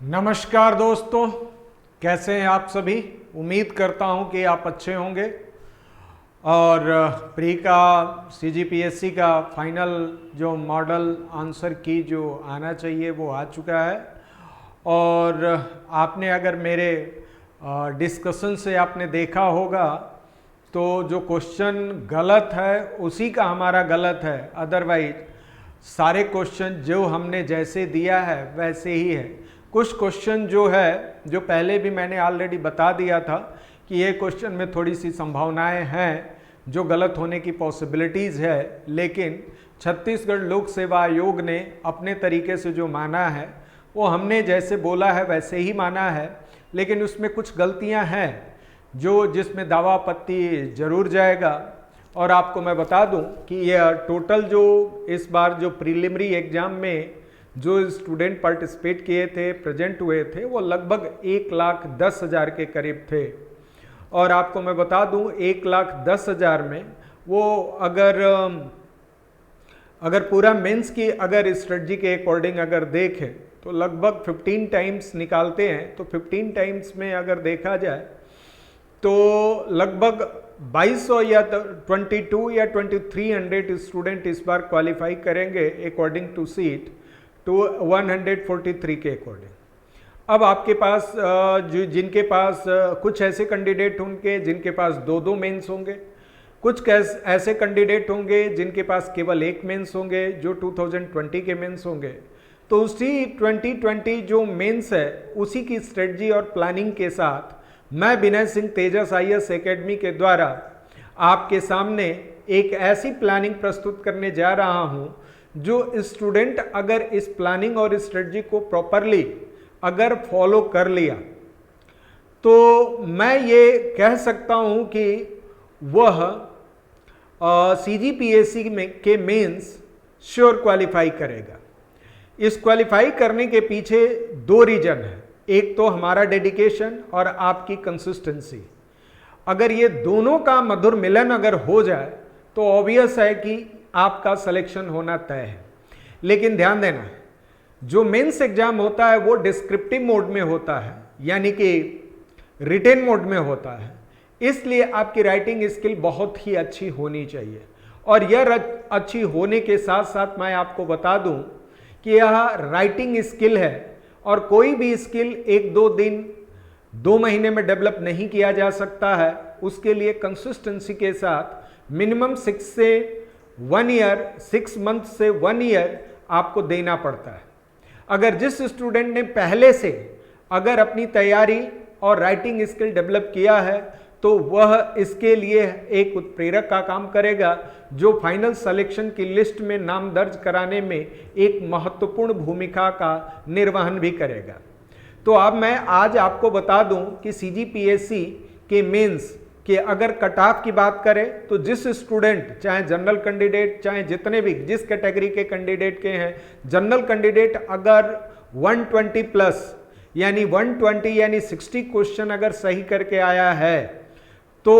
नमस्कार दोस्तों, कैसे हैं आप सभी। उम्मीद करता हूं कि आप अच्छे होंगे। और प्री का सीजीपीएससी का फाइनल जो मॉडल आंसर की जो आना चाहिए वो आ चुका है। और आपने अगर मेरे डिस्कशन से आपने देखा होगा तो जो क्वेश्चन गलत है उसी का हमारा गलत है, अदरवाइज सारे क्वेश्चन जो हमने जैसे दिया है वैसे ही है। कुछ क्वेश्चन जो है, जो पहले भी मैंने ऑलरेडी बता दिया था कि ये क्वेश्चन में थोड़ी सी संभावनाएं हैं जो गलत होने की पॉसिबिलिटीज़ है, लेकिन छत्तीसगढ़ लोक सेवा आयोग ने अपने तरीके से जो माना है वो हमने जैसे बोला है वैसे ही माना है। लेकिन उसमें कुछ गलतियां हैं जिसमें दावा आपत्ति जरूर जाएगा। और आपको मैं बता दूं कि ये टोटल जो इस बार जो प्रीलिमिनरी एग्जाम में जो स्टूडेंट पार्टिसिपेट किए थे, प्रेजेंट हुए थे, वो लगभग 1,10,000 के करीब थे। और आपको मैं बता दूं 1,10,000 में वो अगर पूरा मेंस की अगर स्ट्रेटजी के अकॉर्डिंग अगर देखें तो लगभग 15 टाइम्स निकालते हैं। तो 15 टाइम्स में अगर देखा जाए तो लगभग 2200 या 22 या 2300 स्टूडेंट इस बार क्वालिफाई करेंगे अकॉर्डिंग टू सीट टू 143 के अकॉर्डिंग। अब आपके पास जिनके पास कुछ ऐसे कैंडिडेट होंगे जिनके पास दो मेंस होंगे, कुछ ऐसे कैंडिडेट होंगे जिनके पास केवल एक मेंस होंगे जो 2020 के मेंस होंगे। तो उसी 2020 जो मेंस है उसी की स्ट्रेटजी और प्लानिंग के साथ मैं विनय सिंह तेजस IAS एकेडमी के द्वारा आपके सामने एक ऐसी प्लानिंग प्रस्तुत करने जा रहा हूं जो स्टूडेंट अगर इस प्लानिंग और स्ट्रेटजी को प्रॉपरली अगर फॉलो कर लिया तो मैं ये कह सकता हूं कि वह CGPSC के मेंस श्योर क्वालिफाई करेगा। इस क्वालिफाई करने के पीछे दो रीजन है, एक तो हमारा डेडिकेशन और आपकी कंसिस्टेंसी। अगर ये दोनों का मधुर मिलन अगर हो जाए तो ऑब्वियस है कि आपका सिलेक्शन होना तय है। लेकिन ध्यान देना, जो मेंस एग्जाम होता है वो डिस्क्रिप्टिव मोड में होता है, यानी कि रिटेन मोड में होता है। इसलिए आपकी राइटिंग स्किल बहुत ही अच्छी होनी चाहिए। और यह अच्छी होने के साथ साथ मैं आपको बता दूं कि यह राइटिंग स्किल है और कोई भी स्किल 1-2 दिन 2 महीने में डेवलप नहीं किया जा सकता है। उसके लिए कंसिस्टेंसी के साथ मिनिमम 6 मंथ से 1 ईयर आपको देना पड़ता है। अगर जिस स्टूडेंट ने पहले से अगर अपनी तैयारी और राइटिंग स्किल डेवलप किया है तो वह इसके लिए एक उत्प्रेरक का काम करेगा जो फाइनल सिलेक्शन की लिस्ट में नाम दर्ज कराने में एक महत्वपूर्ण भूमिका का निर्वहन भी करेगा। तो अब मैं आज आपको बता दूं कि CGPSC के मेंस के अगर कट ऑफ की बात करें तो जिस स्टूडेंट, चाहे जनरल कैंडिडेट, चाहे जितने भी जिस कैटेगरी के कैंडिडेट के हैं, जनरल कैंडिडेट अगर 120 प्लस यानी 120 यानी 60 क्वेश्चन अगर सही करके आया है तो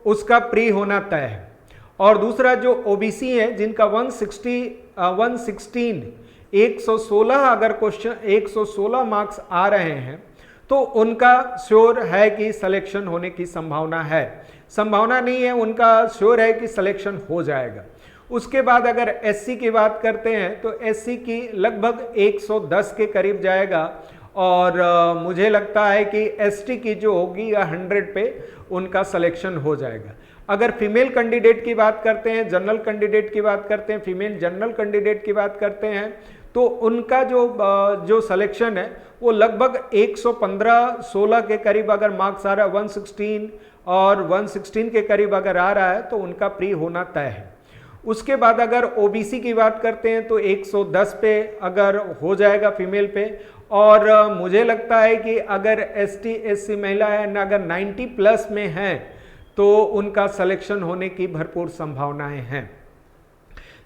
उसका प्री होना तय है। और दूसरा जो OBC है जिनका 116 अगर क्वेश्चन 116 मार्क्स आ रहे हैं तो उनका श्योर है कि सिलेक्शन होने की संभावना है। संभावना नहीं है, उनका श्योर है कि सिलेक्शन हो जाएगा। उसके बाद अगर SC की बात करते हैं तो SC की लगभग 110 के करीब जाएगा। और मुझे लगता है कि ST की जो होगी 100 पे उनका सिलेक्शन हो जाएगा। अगर फीमेल कैंडिडेट की बात करते हैं, जनरल कैंडिडेट की बात करते हैं, फीमेल जनरल कैंडिडेट की बात करते हैं तो उनका जो सिलेक्शन है वो लगभग 115-16 के करीब अगर मार्क्स आ रहा है, 116 और 116 के करीब अगर आ रहा है तो उनका प्री होना तय है। उसके बाद अगर OBC की बात करते हैं तो 110 पे अगर हो जाएगा फीमेल पे। और मुझे लगता है कि अगर ST SC महिला है ना, अगर 90 प्लस में है तो उनका सिलेक्शन होने की भरपूर संभावनाएं हैं।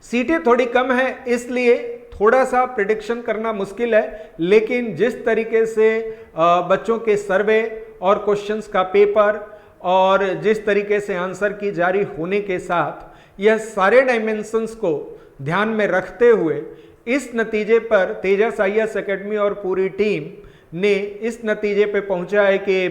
सीटें थोड़ी कम है इसलिए थोड़ा सा प्रिडिक्शन करना मुश्किल है, लेकिन जिस तरीके से बच्चों के सर्वे और क्वेश्चंस का पेपर और जिस तरीके से आंसर की जारी होने के साथ यह सारे डायमेंशंस को ध्यान में रखते हुए इस नतीजे पर तेजस IAS एकेडमी और पूरी टीम ने इस नतीजे पे पहुंचा है कि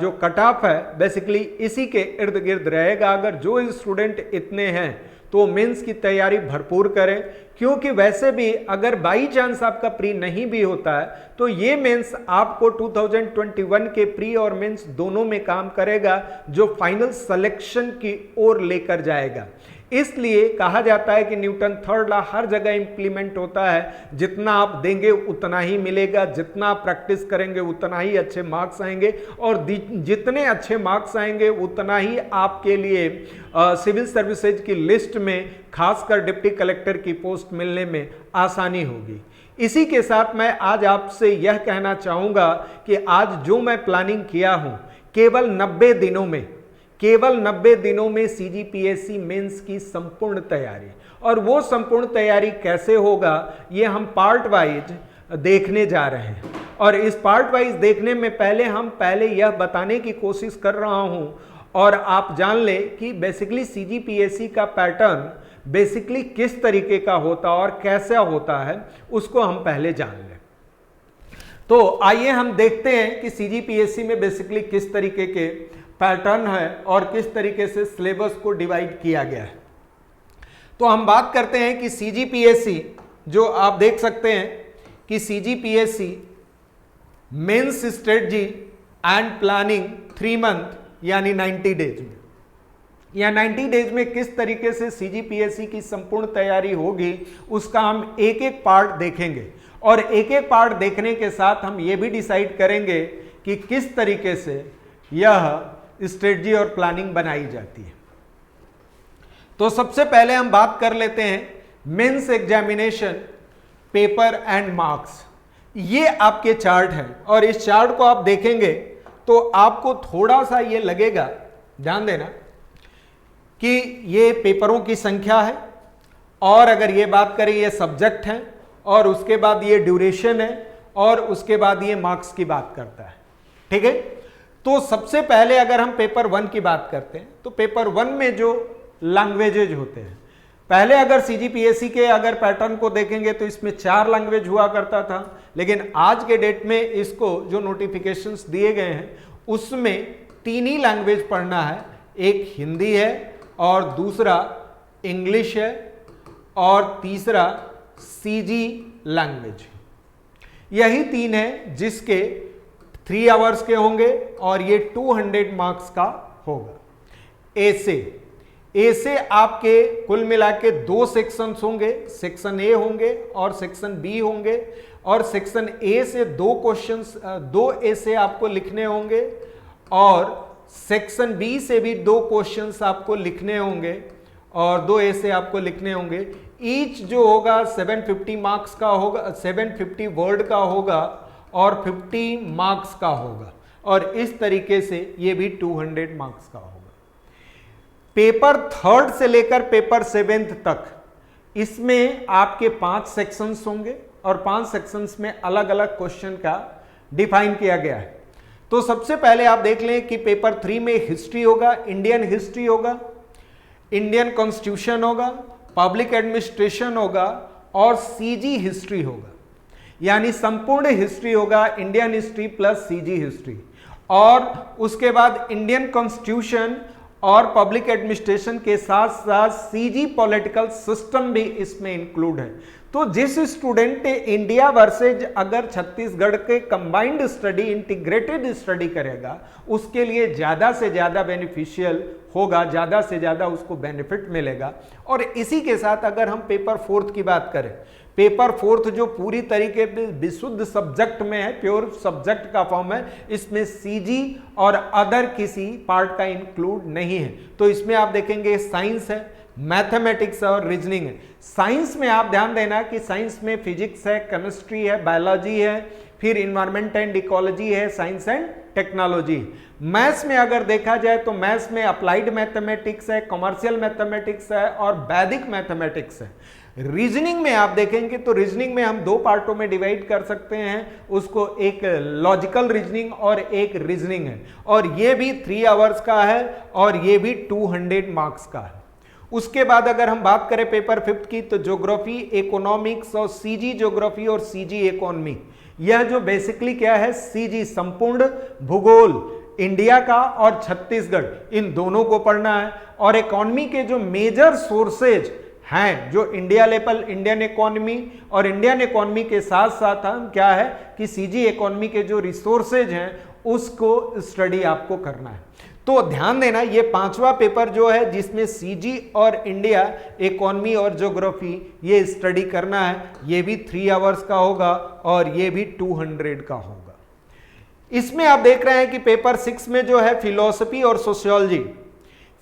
जो कट ऑफ है बेसिकली इसी के इर्द गिर्द रहेगा। अगर जो स्टूडेंट इतने हैं तो मेंस की तैयारी भरपूर करें, क्योंकि वैसे भी अगर बाई चांस आपका प्री नहीं भी होता है तो ये मेंस आपको 2021 के प्री और मेंस दोनों में काम करेगा, जो फाइनल सिलेक्शन की ओर लेकर जाएगा। इसलिए कहा जाता है कि न्यूटन थर्ड लॉ हर जगह इंप्लीमेंट होता है, जितना आप देंगे उतना ही मिलेगा, जितना आप प्रैक्टिस करेंगे उतना ही अच्छे मार्क्स आएंगे, और जितने अच्छे मार्क्स आएंगे उतना ही आपके लिए सिविल सर्विसेज की लिस्ट में खासकर डिप्टी कलेक्टर की पोस्ट मिलने में आसानी होगी। इसी के साथ मैं आज आपसे यह कहना चाहूँगा कि आज जो मैं प्लानिंग किया हूँ केवल 90 दिनों में सीजीपीएससी मेंस की संपूर्ण तैयारी, और वो संपूर्ण तैयारी कैसे होगा ये हम पार्ट वाइज देखने जा रहे हैं। और इस पार्ट वाइज देखने में पहले यह बताने की कोशिश कर रहा हूं और आप जान ले कि बेसिकली सीजीपीएससी का पैटर्न बेसिकली किस तरीके का होता और कैसा होता है, उसको हम पहले जान लें। तो आइए हम देखते हैं कि सीजीपीएससी में बेसिकली किस तरीके के पैटर्न है और किस तरीके से सिलेबस को डिवाइड किया गया है। तो हम बात करते हैं कि सीजीपीएससी, जो आप देख सकते हैं कि CGPSC mains strategy and planning 3 month यानी 90 डेज में, या 90 डेज में किस तरीके से सीजीपीएससी की संपूर्ण तैयारी होगी उसका हम एक एक पार्ट देखेंगे, और एक एक पार्ट देखने के साथ हम ये भी डिसाइड करेंगे कि किस तरीके से यह स्ट्रेटजी और प्लानिंग बनाई जाती है। तो सबसे पहले हम बात कर लेते हैं mains examination paper and marks. ये आपके चार्ट है, और इस चार्ट को आप देखेंगे तो आपको थोड़ा सा ये लगेगा, ध्यान देना, कि ये पेपरों की संख्या है, और अगर ये बात करें ये सब्जेक्ट है, और उसके बाद ये ड्यूरेशन है, और उसके बाद ये मार्क्स की बात करता है। ठीक है, तो सबसे पहले अगर हम पेपर 1 की बात करते हैं तो पेपर 1 में जो लैंग्वेजेज होते हैं, पहले अगर सीजीपीएससी के अगर पैटर्न को देखेंगे तो इसमें 4 लैंग्वेज हुआ करता था, लेकिन आज के डेट में इसको जो नोटिफिकेशंस दिए गए हैं उसमें 3 ही लैंग्वेज पढ़ना है। एक हिंदी है, और दूसरा इंग्लिश है, और तीसरा सीजी लैंग्वेज। यही 3 है जिसके 3 आवर्स के होंगे, और ये 200 मार्क्स का होगा। ए से आपके कुल मिला के 2 सेक्शंस होंगे, सेक्शन ए होंगे और सेक्शन बी होंगे, और सेक्शन ए से 2 क्वेश्चंस 2 ऐसे आपको लिखने होंगे, और सेक्शन बी से भी 2 क्वेश्चंस आपको लिखने होंगे, और 2 ऐसे आपको लिखने होंगे। ईच जो होगा 750 मार्क्स का होगा, 750 वर्ड का होगा, और 50 मार्क्स का होगा, और इस तरीके से ये भी 200 मार्क्स का होगा। पेपर 3rd से लेकर पेपर 7th तक इसमें आपके 5 सेक्शंस होंगे, और 5 सेक्शंस में अलग अलग क्वेश्चन का डिफाइन किया गया है। तो सबसे पहले आप देख लें कि पेपर 3 में हिस्ट्री होगा, इंडियन हिस्ट्री होगा, इंडियन कॉन्स्टिट्यूशन होगा, पब्लिक एडमिनिस्ट्रेशन होगा, और सीजी हिस्ट्री होगा, यानी संपूर्ण हिस्ट्री होगा, Indian history plus CG history. और उसके बाद इंडियन कॉन्स्टिट्यूशन और पब्लिक एडमिनिस्ट्रेशन के साथ साथ सीजी पॉलिटिकल सिस्टम भी इसमें इंक्लूड है। तो जिस स्टूडेंट ने इंडिया वर्सेज अगर छत्तीसगढ़ के कंबाइंड स्टडी, इंटीग्रेटेड स्टडी करेगा, उसके लिए ज़्यादा से ज़्यादा बेनिफिशियल होगा, ज़्यादा से ज़्यादा उसको बेनिफिट मिलेगा। और इसी के साथ अगर हम पेपर 4th की बात करें, पेपर 4th जो पूरी तरीके से विशुद्ध सब्जेक्ट में है, प्योर सब्जेक्ट का फॉर्म है, इसमें सीजी और अदर किसी पार्ट का इंक्लूड नहीं है। तो इसमें आप देखेंगे साइंस है, मैथमेटिक्स और रीजनिंग है। साइंस में आप ध्यान देना कि साइंस में फिजिक्स है, केमिस्ट्री है, बायोलॉजी है, फिर इन्वायरमेंट एंड इकोलॉजी है, साइंस एंड टेक्नोलॉजी। मैथ्स में अगर देखा जाए तो मैथ्स में अप्लाइड मैथमेटिक्स है, कमर्शियल मैथमेटिक्स है, और वैदिक मैथमेटिक्स है। रीजनिंग में आप देखेंगे तो रीजनिंग में हम 2 पार्टों में डिवाइड कर सकते हैं उसको, एक लॉजिकल रीजनिंग और एक रीजनिंग है, और ये भी 3 आवर्स का है, और ये भी 200 मार्क्स का है। उसके बाद अगर हम बात करें पेपर 5th की, तो ज्योग्राफी, इकोनॉमिक्स और सीजी ज्योग्राफी और सीजी इकोनॉमी, यह जो बेसिकली क्या है, सीजी संपूर्ण भूगोल इंडिया का और छत्तीसगढ़, इन दोनों को पढ़ना है। और इकोनॉमी के जो मेजर सोर्सेज हैं, जो इंडिया लेवल इंडियन इकोनॉमी, और इंडियन इकोनॉमी के साथ साथ हम क्या है कि सीजी इकोनॉमी के जो रिसोर्सेज हैं उसको स्टडी आपको करना है। तो ध्यान देना, ये 5वां पेपर जो है जिसमें सीजी और इंडिया इकोनॉमी और ज्योग्राफी ये स्टडी करना है, ये भी 3 आवर्स का होगा और ये भी 200 का होगा। इसमें आप देख रहे हैं कि पेपर 6 में जो है फिलॉसफी और सोशियोलॉजी।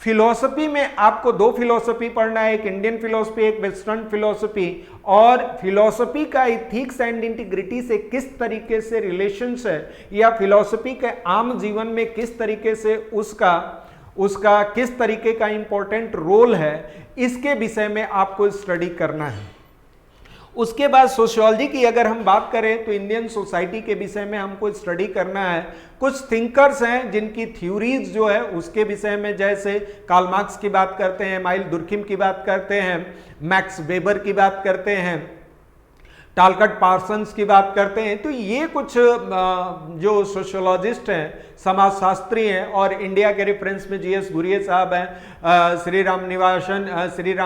फिलॉसफी में आपको 2 फिलॉसफी पढ़ना है, एक इंडियन फिलॉसफी, एक वेस्टर्न फिलॉसफी। और फिलॉसफी का इथिक्स एंड इंटीग्रिटी से किस तरीके से रिलेशंस है, या फिलॉसफी के आम जीवन में किस तरीके से उसका किस तरीके का इंपॉर्टेंट रोल है, इसके विषय में आपको स्टडी करना है। उसके बाद सोशियोलॉजी की अगर हम बात करें तो इंडियन सोसाइटी के विषय में हमको स्टडी करना है। कुछ थिंकर्स हैं जिनकी थ्योरीज जो है उसके विषय में, जैसे कार्ल मार्क्स की बात करते हैं, एमाइल दुर्खिम की बात करते हैं, मैक्स वेबर की बात करते हैं, टालकट पार्सन्स की बात करते हैं। तो ये कुछ जो सोशियोलॉजिस्ट हैं, समाजशास्त्री हैं, और इंडिया के रेफरेंस में जीएस घुरिये साहब हैं, श्री राम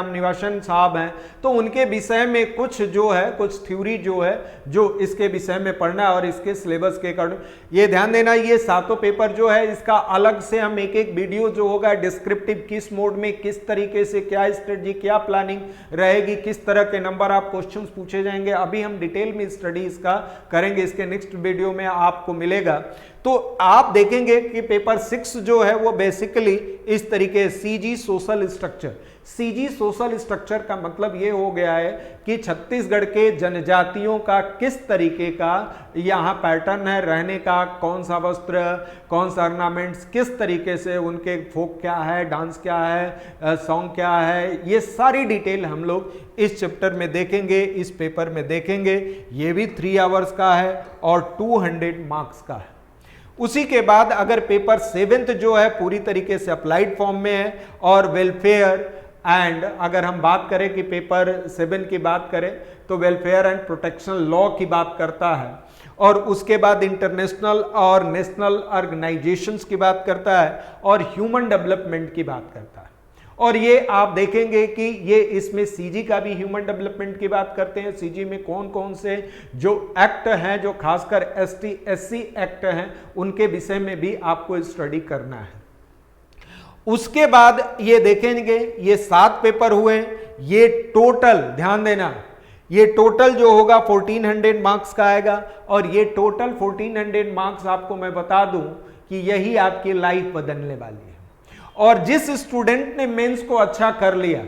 निवासन साहब हैं, तो उनके विषय में कुछ जो है, कुछ थ्योरी जो है जो इसके विषय में पढ़ना है और इसके सिलेबस के अकॉर्डिंग। ये ध्यान देना, ये 7 पेपर जो है इसका अलग से हम एक वीडियो जो होगा डिस्क्रिप्टिव, किस मोड में किस तरीके से क्या स्ट्रेटजी, क्या प्लानिंग रहेगी, किस तरह के नंबर आप क्वेश्चंस पूछे जाएंगे, अभी हम डिटेल में स्टडी इसका करेंगे, इसके नेक्स्ट वीडियो में आपको मिलेगा। तो आप देखेंगे कि पेपर 6 जो है वो बेसिकली इस तरीके CG social structure. CG social structure का मतलब ये हो गया है कि छत्तीसगढ़ के जनजातियों का किस तरीके का यहाँ पैटर्न है रहने का, कौन सा वस्त्र, कौन सा ऑर्नामेंट्स, किस तरीके से उनके फोक क्या है, डांस क्या है, सॉन्ग क्या है, ये सारी डिटेल हम लोग इस चैप्टर में देखेंगे, इस पेपर में देखेंगे। ये भी 3 आवर्स का है और 200 मार्क्स का है। उसी के बाद अगर पेपर 7 जो है पूरी तरीके से अप्लाइड फॉर्म में है और वेलफेयर एंड, अगर हम बात करें कि पेपर 7 की बात करें तो वेलफेयर एंड प्रोटेक्शन लॉ की बात करता है, और उसके बाद इंटरनेशनल और नेशनल ऑर्गेनाइजेशंस की बात करता है, और ह्यूमन डेवलपमेंट की बात करता है। और ये आप देखेंगे कि ये इसमें सीजी का भी ह्यूमन डेवलपमेंट की बात करते हैं। सीजी में कौन कौन से जो एक्ट हैं, जो खासकर एसटी एससी एक्ट हैं, उनके विषय में भी आपको स्टडी करना है। उसके बाद ये देखेंगे, ये 7 पेपर हुए, ये टोटल ध्यान देना, ये टोटल जो होगा 1400 मार्क्स का आएगा। और ये टोटल 1400 मार्क्स आपको मैं बता दूं कि यही आपकी लाइफ बदलने वाली है। और जिस स्टूडेंट ने मेंस को अच्छा कर लिया,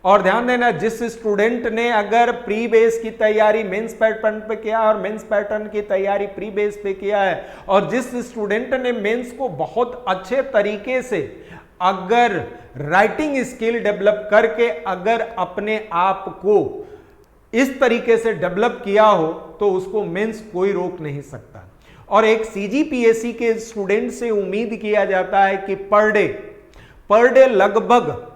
और ध्यान देना, जिस स्टूडेंट ने अगर प्री बेस की तैयारी मेंस पैटर्न पे किया और मेंस पैटर्न की तैयारी प्री बेस पे किया है, और जिस स्टूडेंट ने मेंस को बहुत अच्छे तरीके से अगर राइटिंग स्किल डेवलप करके अगर अपने आप को इस तरीके से डेवलप किया हो, तो उसको मेंस कोई रोक नहीं सकता। और एक सीजीपीएससी के स्टूडेंट से उम्मीद किया जाता है कि पर डे लगभग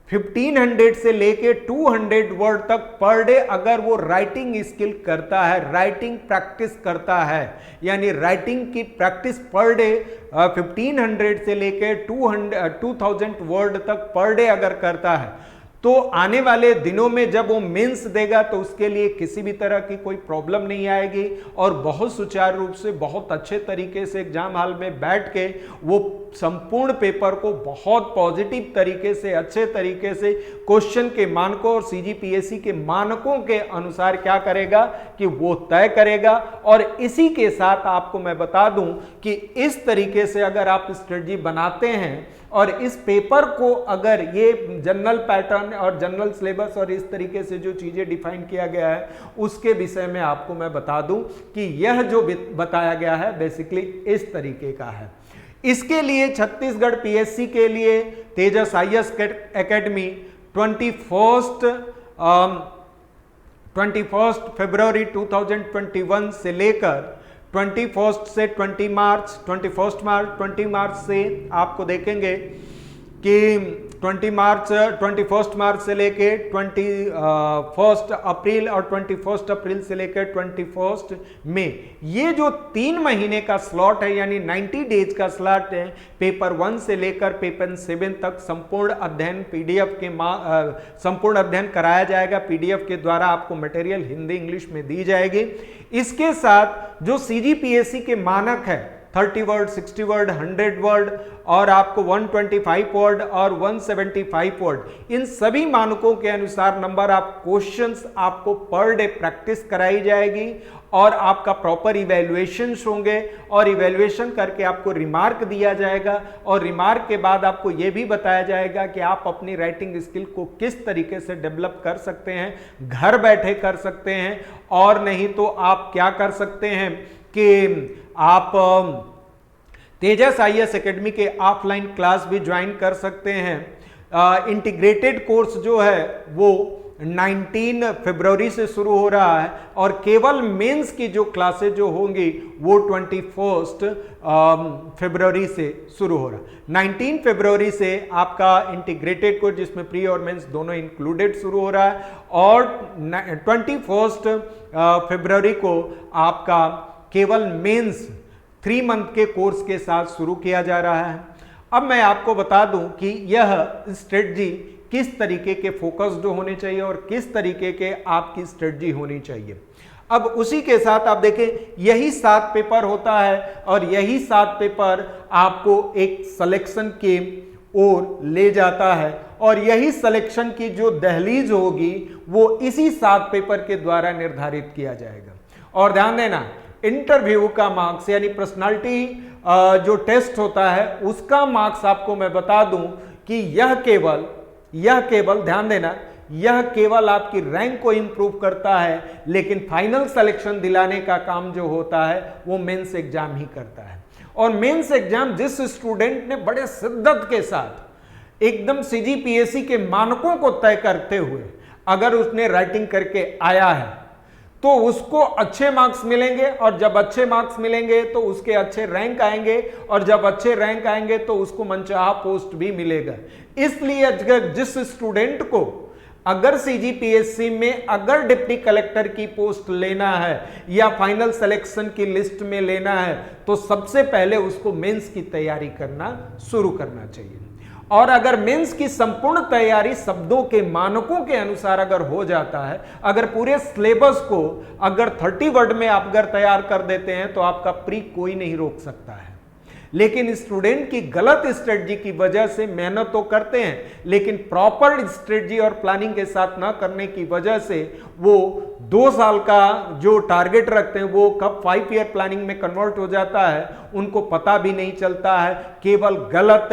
1500 से लेके 200 वर्ड तक पर डे अगर वो राइटिंग स्किल करता है, राइटिंग प्रैक्टिस करता है, यानी राइटिंग की प्रैक्टिस पर डे 1500 से लेके 2000 वर्ड तक पर डे अगर करता है, तो आने वाले दिनों में जब वो मेंस देगा तो उसके लिए किसी भी तरह की कोई प्रॉब्लम नहीं आएगी, और बहुत सुचारू रूप से, बहुत अच्छे तरीके से एग्जाम हॉल में बैठ के वो संपूर्ण पेपर को बहुत पॉजिटिव तरीके से, अच्छे तरीके से क्वेश्चन के मानकों और सीजीपीएससी के मानकों के अनुसार क्या करेगा कि वो तय करेगा। और इसी के साथ आपको मैं बता दूं कि इस तरीके से अगर आप स्ट्रेटजी बनाते हैं और इस पेपर को अगर ये जनरल पैटर्न और जनरल सिलेबस और इस तरीके से जो चीजें डिफाइन किया गया है उसके विषय में आपको मैं बता दूं कि यह जो बताया गया है बेसिकली इस तरीके का है। इसके लिए छत्तीसगढ़ पीएससी के लिए तेजस आईएएस एकेडमी 21 फरवरी 2021 से लेकर 21 से 20 मार्च से आपको देखेंगे कि 21 मार्च से लेके 21 अप्रैल और 21 अप्रैल से लेकर 21 मई, ये जो 3 महीने का स्लॉट है यानी 90 डेज का स्लॉट है, पेपर 1 से लेकर पेपर 7 तक संपूर्ण अध्ययन पीडीएफ के संपूर्ण अध्ययन कराया जाएगा। पीडीएफ के द्वारा आपको मटेरियल हिंदी इंग्लिश में दी जाएगी। इसके साथ जो सीजीपीएससी के मानक है 30 वर्ड, 60 वर्ड, 100 वर्ड और आपको 125 वर्ड और 175 वर्ड, इन सभी मानकों के अनुसार नंबर ऑफ क्वेश्चंस आपको पर डे प्रैक्टिस कराई जाएगी और आपका प्रॉपर इवैल्यूएशंस होंगे और इवैल्यूएशन करके आपको रिमार्क दिया जाएगा और रिमार्क के बाद आपको यह भी बताया जाएगा कि आप अपनी राइटिंग स्किल को किस तरीके से डेवलप कर सकते हैं, घर बैठे कर सकते हैं, और नहीं तो आप क्या कर सकते हैं कि आप तेजस आईएएस एकेडमी के ऑफलाइन क्लास भी ज्वाइन कर सकते हैं। इंटीग्रेटेड कोर्स जो है वो 19 फरवरी से शुरू हो रहा है और केवल मेंस की जो क्लासेस जो होंगी वो 21 फरवरी से शुरू हो रहा है। 19 फरवरी से आपका इंटीग्रेटेड कोर्स जिसमें प्री और मेंस दोनों इंक्लूडेड शुरू हो रहा है और 21 फरवरी को आपका केवल मेंस 3 मंथ के कोर्स के साथ शुरू किया जा रहा है। अब मैं आपको बता दूं कि यह स्ट्रेटजी किस तरीके के फोकस्ड होने चाहिए और किस तरीके के आपकी स्ट्रेटजी होनी चाहिए। अब उसी के साथ आप देखें यही 7 पेपर होता है और यही 7 पेपर आपको एक सिलेक्शन के ओर ले जाता है और यही सिलेक्शन की जो दहलीज होगी वो इसी 7 पेपर के द्वारा निर्धारित किया जाएगा। और ध्यान देना, इंटरव्यू का मार्क्स यानी पर्सनालिटी जो टेस्ट होता है उसका मार्क्स आपको मैं बता दूं कि यह केवल ध्यान देना, यह केवल आपकी रैंक को इंप्रूव करता है, लेकिन फाइनल सिलेक्शन दिलाने का काम जो होता है वो मेंस एग्जाम ही करता है। और मेंस एग्जाम जिस स्टूडेंट ने बड़े शिद्दत के साथ एकदम सीजीपीएससी के मानकों को तय करते हुए अगर उसने राइटिंग करके आया है तो उसको अच्छे मार्क्स मिलेंगे और जब अच्छे मार्क्स मिलेंगे तो उसके अच्छे रैंक आएंगे और जब अच्छे रैंक आएंगे तो उसको मनचाहा पोस्ट भी मिलेगा। इसलिए जिस स्टूडेंट को अगर सीजीपीएससी में अगर डिप्टी कलेक्टर की पोस्ट लेना है या फाइनल सिलेक्शन की लिस्ट में लेना है तो सबसे पहले उसको मेंस की तैयारी करना शुरू करना चाहिए। और अगर मेंस की संपूर्ण तैयारी शब्दों के मानकों के अनुसार अगर हो जाता है, अगर पूरे सिलेबस को अगर 30 वर्ड में आप अगर तैयार कर देते हैं तो आपका प्री कोई नहीं रोक सकता है। लेकिन स्टूडेंट की गलत स्ट्रेटजी की वजह से मेहनत तो करते हैं लेकिन प्रॉपर स्ट्रेटजी और प्लानिंग के साथ ना करने की वजह से वो 2 साल का जो टारगेट रखते हैं वो कब 5 ईयर प्लानिंग में कन्वर्ट हो जाता है उनको पता भी नहीं चलता है। केवल गलत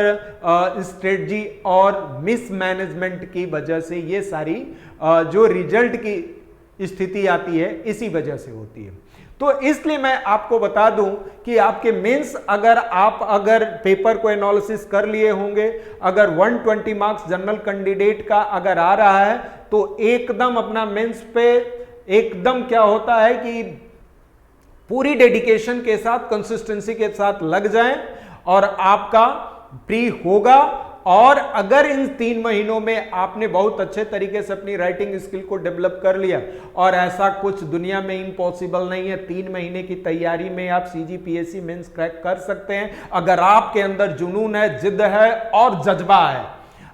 स्ट्रेटजी और मिसमैनेजमेंट की वजह से ये सारी जो रिजल्ट की स्थिति आती है इसी वजह से होती है। तो इसलिए मैं आपको बता दूं कि आपके मेंस अगर पेपर को एनालिसिस कर लिए होंगे, अगर 120 मार्क्स जनरल कैंडिडेट का अगर आ रहा है तो एकदम अपना मेंस पे एकदम क्या होता है कि पूरी डेडिकेशन के साथ कंसिस्टेंसी के साथ लग जाएं और आपका प्री होगा। और अगर इन 3 महीनों में आपने बहुत अच्छे तरीके से अपनी राइटिंग स्किल को डेवलप कर लिया, और ऐसा कुछ दुनिया में इम्पॉसिबल नहीं है, 3 महीने की तैयारी में आप सीजीपीएससी मेंस क्रैक कर सकते हैं। अगर आपके अंदर जुनून है, जिद है और जज्बा है,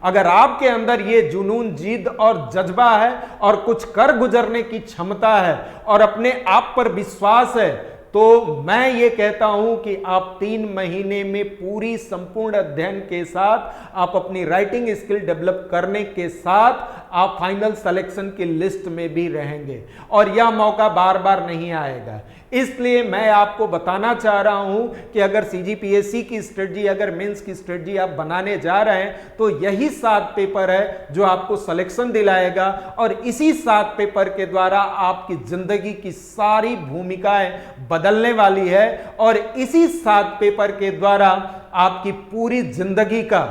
अगर आपके अंदर ये जुनून, जिद और जज्बा है और कुछ कर गुजरने की क्षमता है और अपने आप पर विश्वास है, तो मैं ये कहता हूं कि आप 3 महीने में पूरी संपूर्ण अध्ययन के साथ आप अपनी राइटिंग स्किल डेवलप करने के साथ आप फाइनल सिलेक्शन की लिस्ट में भी रहेंगे और यह मौका बार बार नहीं आएगा। इसलिए मैं आपको बताना चाह रहा हूं कि अगर सीजीपीएससी की स्ट्रेटजी, अगर मेंस की स्ट्रेटजी आप बनाने जा रहे हैं तो यही 7 पेपर है जो आपको सिलेक्शन दिलाएगा और इसी 7 पेपर के द्वारा आपकी जिंदगी की सारी भूमिकाएं बदलने वाली है और इसी 7 पेपर के द्वारा आपकी पूरी जिंदगी का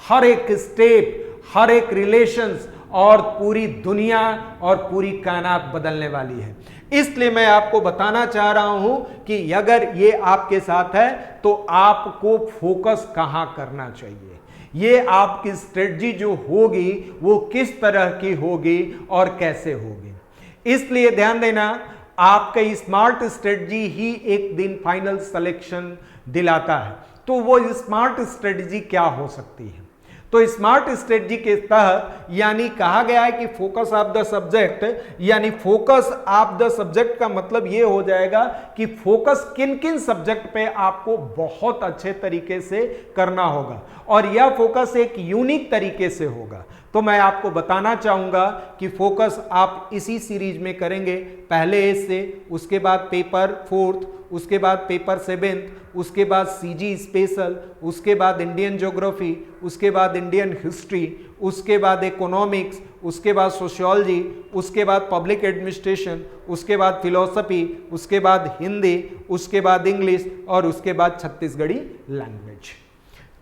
हर एक स्टेप, हर एक रिलेशंस और पूरी दुनिया और पूरी कायनात बदलने वाली है। इसलिए मैं आपको बताना चाह रहा हूं कि अगर ये आपके साथ है तो आपको फोकस कहां करना चाहिए। ये आपकी स्ट्रेटजी जो होगी वो किस तरह की होगी और कैसे होगी। इसलिए ध्यान देना, आपका स्मार्ट स्ट्रेटजी ही एक दिन फाइनल सिलेक्शन दिलाता है। तो वो स्मार्ट स्ट्रेटजी क्या हो सकती है? तो स्मार्ट स्ट्रेटजी के तहत यानी कहा गया है कि फोकस ऑफ द सब्जेक्ट, यानी फोकस ऑफ द सब्जेक्ट का मतलब ये हो जाएगा कि फोकस किन किन सब्जेक्ट पे आपको बहुत अच्छे तरीके से करना होगा और यह फोकस एक यूनिक तरीके से होगा। तो मैं आपको बताना चाहूंगा कि फोकस आप इसी सीरीज में करेंगे, पहले एसे, उसके बाद पेपर 4th, उसके बाद पेपर 7th, उसके बाद सीजी स्पेशल, उसके बाद इंडियन ज्योग्राफी, उसके बाद इंडियन हिस्ट्री, उसके बाद इकोनॉमिक्स, उसके बाद सोशियोलॉजी, उसके बाद पब्लिक एडमिनिस्ट्रेशन, उसके बाद फिलोसफी, उसके बाद हिंदी, उसके बाद इंग्लिश और उसके बाद छत्तीसगढ़ी लैंग्वेज।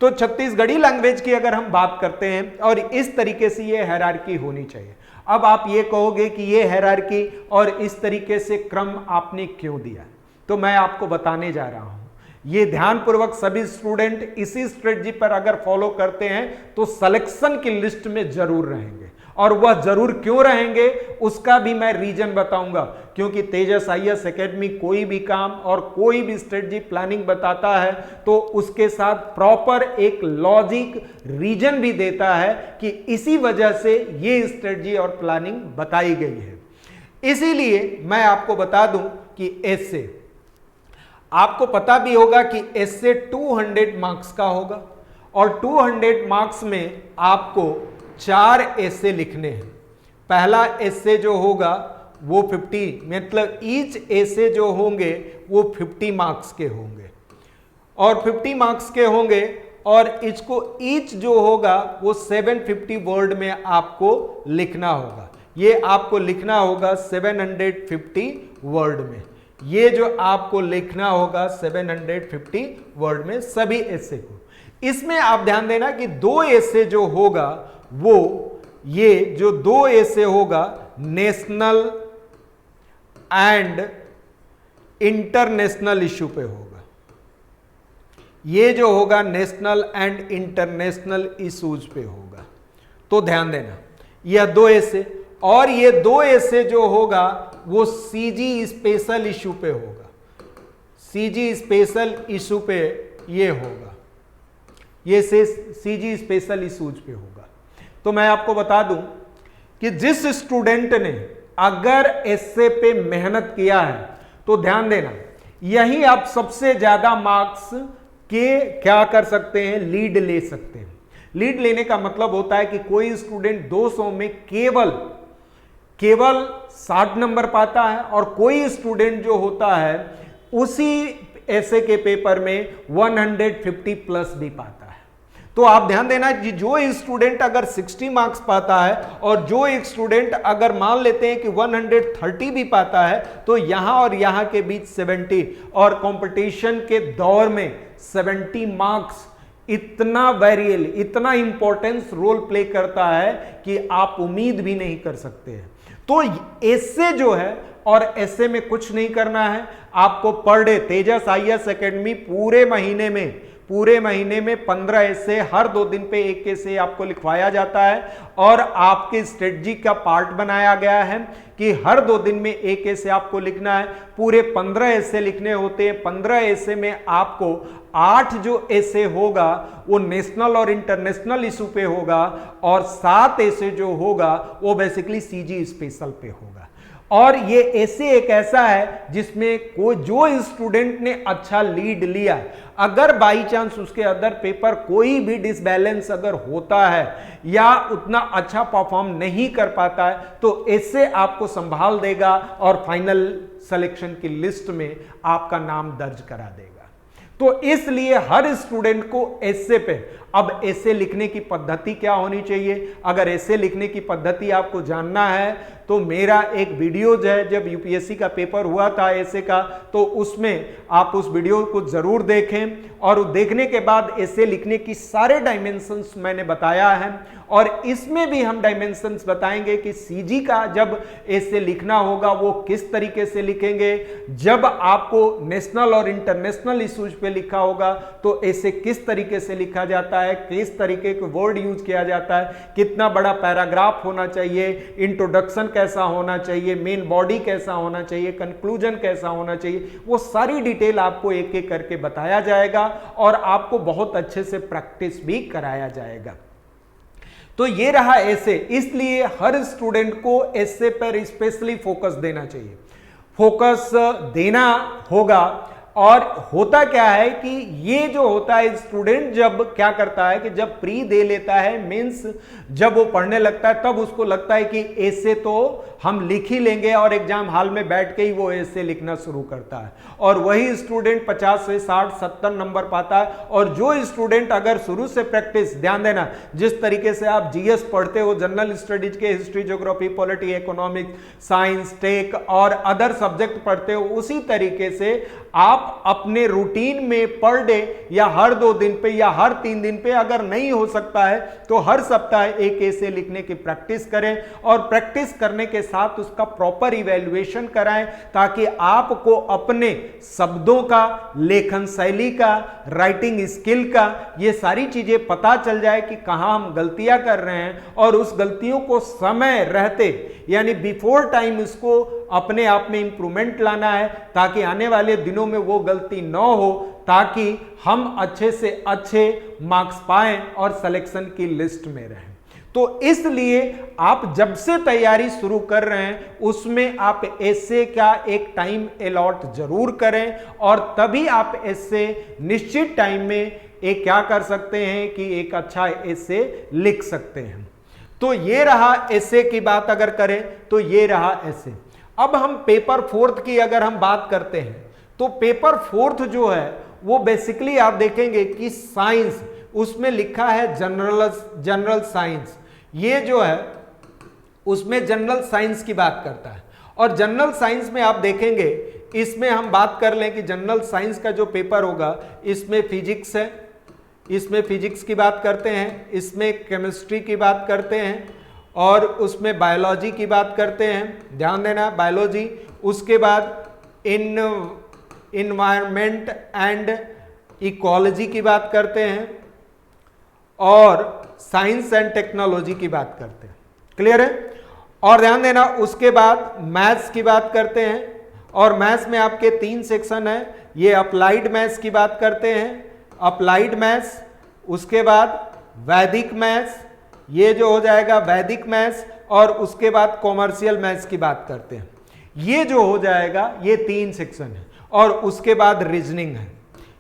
तो छत्तीसगढ़ी लैंग्वेज की अगर हम बात करते हैं और इस तरीके से ये हायरार्की होनी चाहिए। अब आप ये कहोगे कि ये हायरार्की और इस तरीके से क्रम आपने क्यों दिया, तो मैं आपको बताने जा रहा हूं। ये ध्यानपूर्वक सभी स्टूडेंट इसी स्ट्रेटजी पर अगर फॉलो करते हैं तो सिलेक्शन की लिस्ट में जरूर रहेंगे, और वह जरूर क्यों रहेंगे उसका भी मैं रीजन बताऊंगा। क्योंकि तेजस IAS एकेडमी कोई भी काम और कोई भी स्ट्रेटजी प्लानिंग बताता है तो उसके साथ प्रॉपर एक लॉजिक रीजन भी देता है कि इसी वजह से ये स्ट्रेटजी और प्लानिंग बताई गई है। इसीलिए मैं आपको बता दूं कि ऐसे आपको पता भी होगा कि ऐसे 200 मार्क्स का होगा और 200 मार्क्स में आपको 4 ऐसे लिखने हैं। पहला ऐसे जो होगा वो 50, मतलब ईच ऐसे जो होंगे वो 50 मार्क्स के होंगे और 50 मार्क्स के होंगे और इसको ईच जो होगा वो 750 वर्ड में आपको लिखना होगा। ये आपको लिखना होगा 750 वर्ड में, ये जो आपको लिखना होगा 750 वर्ड में सभी ऐसे को। इसमें आप ध्यान देना कि 2 ऐसे जो होगा वो ये जो 2 ऐसे होगा नेशनल एंड इंटरनेशनल इश्यू पे होगा। ये जो होगा नेशनल एंड इंटरनेशनल इश्यूज पे होगा। तो ध्यान देना यह 2 ऐसे, और ये 2 ऐसे जो होगा वो सीजी स्पेशल इश्यू पे होगा। सीजी स्पेशल इश्यू पे ये होगा, ये से सीजी स्पेशल इश्यूज पे होगा। तो मैं आपको बता दूं कि जिस स्टूडेंट ने अगर ऐसे पे मेहनत किया है तो ध्यान देना यही आप सबसे ज्यादा मार्क्स के क्या कर सकते हैं, लीड ले सकते हैं। लीड लेने का मतलब होता है कि कोई स्टूडेंट 200 में केवल 60 नंबर पाता है और कोई स्टूडेंट जो होता है उसी ऐसे के पेपर में 150 प्लस भी पाता है। तो आप ध्यान देना कि जो स्टूडेंट अगर 60 मार्क्स पाता है और जो एक स्टूडेंट अगर मान लेते हैं कि 130 भी पाता है तो यहां और यहां के बीच 70, और कंपटीशन के दौर में 70 मार्क्स इतना वेरिएबल, इतना इंपॉर्टेंस रोल प्ले करता है कि आप उम्मीद भी नहीं कर सकते हैं। तो ऐसे जो है, और ऐसे में कुछ नहीं करना है आपको पर डे। तेजस IAS एकेडमी पूरे महीने में 15 ऐसे हर 2 दिन पे एक ऐसे आपको लिखवाया जाता है और आपके स्ट्रेटजी का पार्ट बनाया गया है कि हर 2 दिन में एक ऐसे आपको लिखना है। पूरे 15 ऐसे लिखने होते हैं। 15 ऐसे में आपको 8 जो ऐसे होगा वो नेशनल और इंटरनेशनल इशू पे होगा और 7 ऐसे जो होगा वो बेसिकली सीजी स्पेशल पे होगा। और ये ऐसे एक ऐसा है जिसमें कोई जो स्टूडेंट ने अच्छा लीड लिया, अगर बाई चांस उसके अदर पेपर कोई भी डिसबैलेंस अगर होता है या उतना अच्छा परफॉर्म नहीं कर पाता है तो ऐसे आपको संभाल देगा और फाइनल सिलेक्शन की लिस्ट में आपका नाम दर्ज करा देगा। तो इसलिए हर स्टूडेंट को ऐसे पे, अब ऐसे लिखने की पद्धति क्या होनी चाहिए, अगर ऐसे लिखने की पद्धति आपको जानना है तो मेरा एक वीडियो जो है, जब यूपीएससी का पेपर हुआ था ऐसे का, तो उसमें आप उस वीडियो को जरूर देखें और देखने के बाद ऐसे लिखने की सारे डायमेंशंस मैंने बताया है। और इसमें भी हम डायमेंशंस बताएंगे कि सीजी का जब ऐसे लिखना होगा वो किस तरीके से लिखेंगे, जब आपको नेशनल और इंटरनेशनल इश्यूज पे लिखा होगा तो ऐसे किस तरीके से लिखा जाता है, किस तरीके के वर्ड यूज किया जाता है, कितना बड़ा पैराग्राफ होना चाहिए, इंट्रोडक्शन कैसा होना चाहिए, मेन बॉडी कैसा होना चाहिए, कंक्लूजन कैसा होना चाहिए, वो सारी डिटेल आपको एक एक करके बताया जाएगा और आपको बहुत अच्छे से प्रैक्टिस भी कराया जाएगा। तो ये रहा एसे। इसलिए हर स्टूडेंट को एसे पर स्पेशली फोकस देना चाहिए, फोकस देना होगा। और होता क्या है कि ये जो होता है स्टूडेंट जब क्या करता है कि जब प्री दे लेता है, मीन्स जब वो पढ़ने लगता है, तब उसको लगता है कि ऐसे तो हम लिख ही लेंगे और एग्जाम हॉल में बैठ के ही वो ऐसे लिखना शुरू करता है। और वही स्टूडेंट 50 से 60 70 नंबर पाता है। और जो स्टूडेंट अगर शुरू से प्रैक्टिस, ध्यान देना, जिस तरीके से आप जीएस पढ़ते हो, जनरल स्टडीज के history, geography, polity, economics, science, tech और अदर सब्जेक्ट पढ़ते हो, उसी तरीके से आप अपने रूटीन में पर डे या हर 2 दिन पे या हर 3 दिन पे, अगर नहीं हो सकता है तो हर सप्ताह एक ऐसे लिखने की प्रैक्टिस करें और प्रैक्टिस करने के साथ उसका प्रॉपर इवैल्यूएशन कराएं, ताकि आपको अपने शब्दों का, लेखन शैली का, राइटिंग स्किल का, ये सारी चीजें पता चल जाए कि कहां हम गलतियां कर रहे हैं और उस गलतियों को समय रहते यानी बिफोर टाइम इसको अपने आप में इंप्रूवमेंट लाना है, ताकि आने वाले दिनों में वो गलती न हो, ताकि हम अच्छे से अच्छे मार्क्स पाएं और सिलेक्शन की लिस्ट में रहें। तो इसलिए आप जब से तैयारी शुरू कर रहे हैं उसमें आप ऐसे का एक टाइम अलॉट जरूर करें और तभी आप ऐसे निश्चित टाइम में एक क्या कर सकते हैं कि एक अच्छा ऐसे लिख सकते हैं। तो ये रहा ऐसे की बात अगर करें तो ये रहा ऐसे। अब हम पेपर 4 की अगर हम बात करते हैं तो पेपर 4 जो है वो बेसिकली आप देखेंगे कि साइंस, उसमें लिखा है जनरल साइंस, ये जो है उसमें जनरल साइंस की बात करता है। और जनरल साइंस में आप देखेंगे, इसमें हम बात कर लें कि जनरल साइंस का जो पेपर होगा इसमें फिजिक्स है, इसमें फिजिक्स की बात करते हैं, इसमें केमिस्ट्री की बात करते हैं और उसमें बायोलॉजी की बात करते हैं, ध्यान देना बायोलॉजी। उसके बाद इन्वायरमेंट एंड इकोलॉजी की बात करते हैं और साइंस एंड टेक्नोलॉजी की बात करते हैं। क्लियर है? और ध्यान देना उसके बाद मैथ्स की बात करते हैं और मैथ्स में आपके 3 सेक्शन है। ये अप्लाइड मैथ्स की बात करते हैं, अप्लाइड मैथ्स, उसके बाद वैदिक मैथ्स, ये जो हो जाएगा वैदिक मैथ्स, और उसके बाद कॉमर्शियल मैथ्स की बात करते हैं। ये जो हो जाएगा ये 3 सेक्शन है और उसके बाद रीजनिंग है।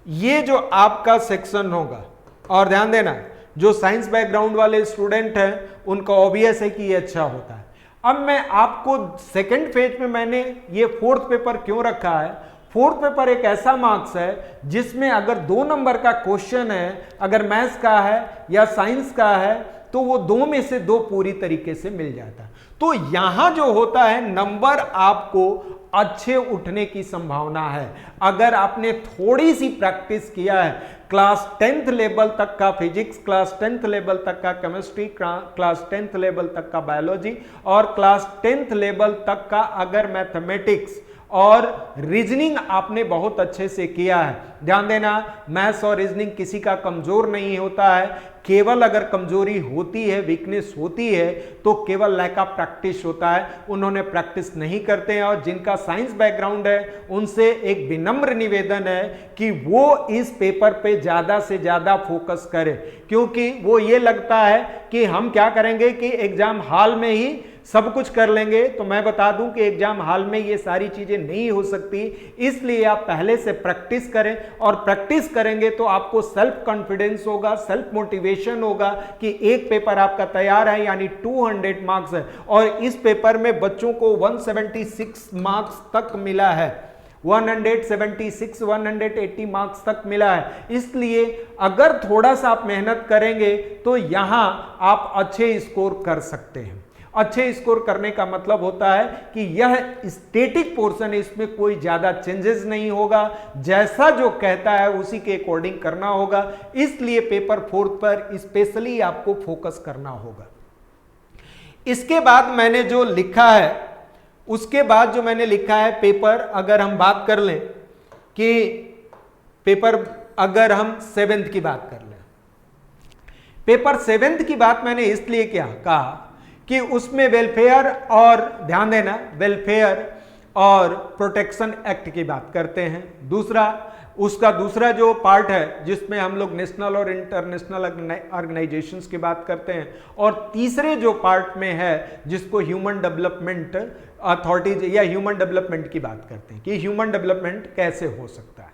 ये जो आपका सेक्शन होगा। और ध्यान देना जो साइंस बैकग्राउंड वाले स्टूडेंट हैं उनका ऑब्वियस है कि ये अच्छा होता है। अब मैं आपको सेकंड फेज में मैंने ये 4th पेपर क्यों रखा है। 4th पेपर एक ऐसा मार्क्स है जिसमें अगर 2 नंबर का क्वेश्चन है, अगर मैथ्स का है या साइंस का है, तो वो 2 में से 2 पूरी तरीके से मिल जाता है। तो यहां जो होता है नंबर आपको अच्छे उठने की संभावना है अगर आपने थोड़ी सी प्रैक्टिस किया है। क्लास 10th लेवल तक का फिजिक्स, क्लास 10th लेवल तक का केमिस्ट्री, क्लास 10th लेवल तक का बायोलॉजी और क्लास 10th लेवल तक का अगर मैथमेटिक्स और रीजनिंग आपने बहुत अच्छे से किया है। ध्यान देना मैथ्स और रीजनिंग किसी का कमजोर नहीं होता है, केवल अगर कमजोरी होती है, वीकनेस होती है तो केवल लैक ऑफ प्रैक्टिस होता है। उन्होंने प्रैक्टिस नहीं करते हैं। और जिनका साइंस बैकग्राउंड है उनसे एक विनम्र निवेदन है कि वो इस पेपर पे ज्यादा से ज्यादा फोकस करें, क्योंकि वो ये लगता है कि हम क्या करेंगे कि एग्जाम हॉल में ही सब कुछ कर लेंगे। तो मैं बता दूं कि एग्जाम हॉल में ये सारी चीजें नहीं हो सकती, इसलिए आप पहले से प्रैक्टिस करें और प्रैक्टिस करेंगे तो आपको सेल्फ कॉन्फिडेंस होगा, सेल्फ मोटिवेशन होगा कि एक पेपर आपका तैयार है यानी 200 मार्क्स है। और इस पेपर में बच्चों को 176 मार्क्स तक मिला है, 176 180 मार्क्स तक मिला है। इसलिए अगर थोड़ा सा आप मेहनत करेंगे तो यहां आप अच्छे स्कोर कर सकते हैं। अच्छे स्कोर करने का मतलब होता है कि यह स्टैटिक पोर्शन है, इसमें कोई ज्यादा चेंजेस नहीं होगा, जैसा जो कहता है उसी के अकॉर्डिंग करना होगा। इसलिए पेपर 4 पर स्पेशली आपको फोकस करना होगा। इसके बाद मैंने जो लिखा है, उसके बाद जो मैंने लिखा है पेपर, अगर हम बात कर लें कि पेपर अगर हम 7th की बात कर लें, पेपर 7 की बात मैंने इसलिए क्या कहा कि उसमें वेलफेयर और ध्यान देना वेलफेयर और प्रोटेक्शन एक्ट की बात करते हैं। दूसरा उसका दूसरा जो पार्ट है जिसमें हम लोग नेशनल और इंटरनेशनल ऑर्गेनाइजेशंस की बात करते हैं, और तीसरे जो पार्ट में है जिसको ह्यूमन डेवलपमेंट अथॉरिटीज या ह्यूमन डेवलपमेंट की बात करते हैं कि ह्यूमन डेवलपमेंट कैसे हो सकता है।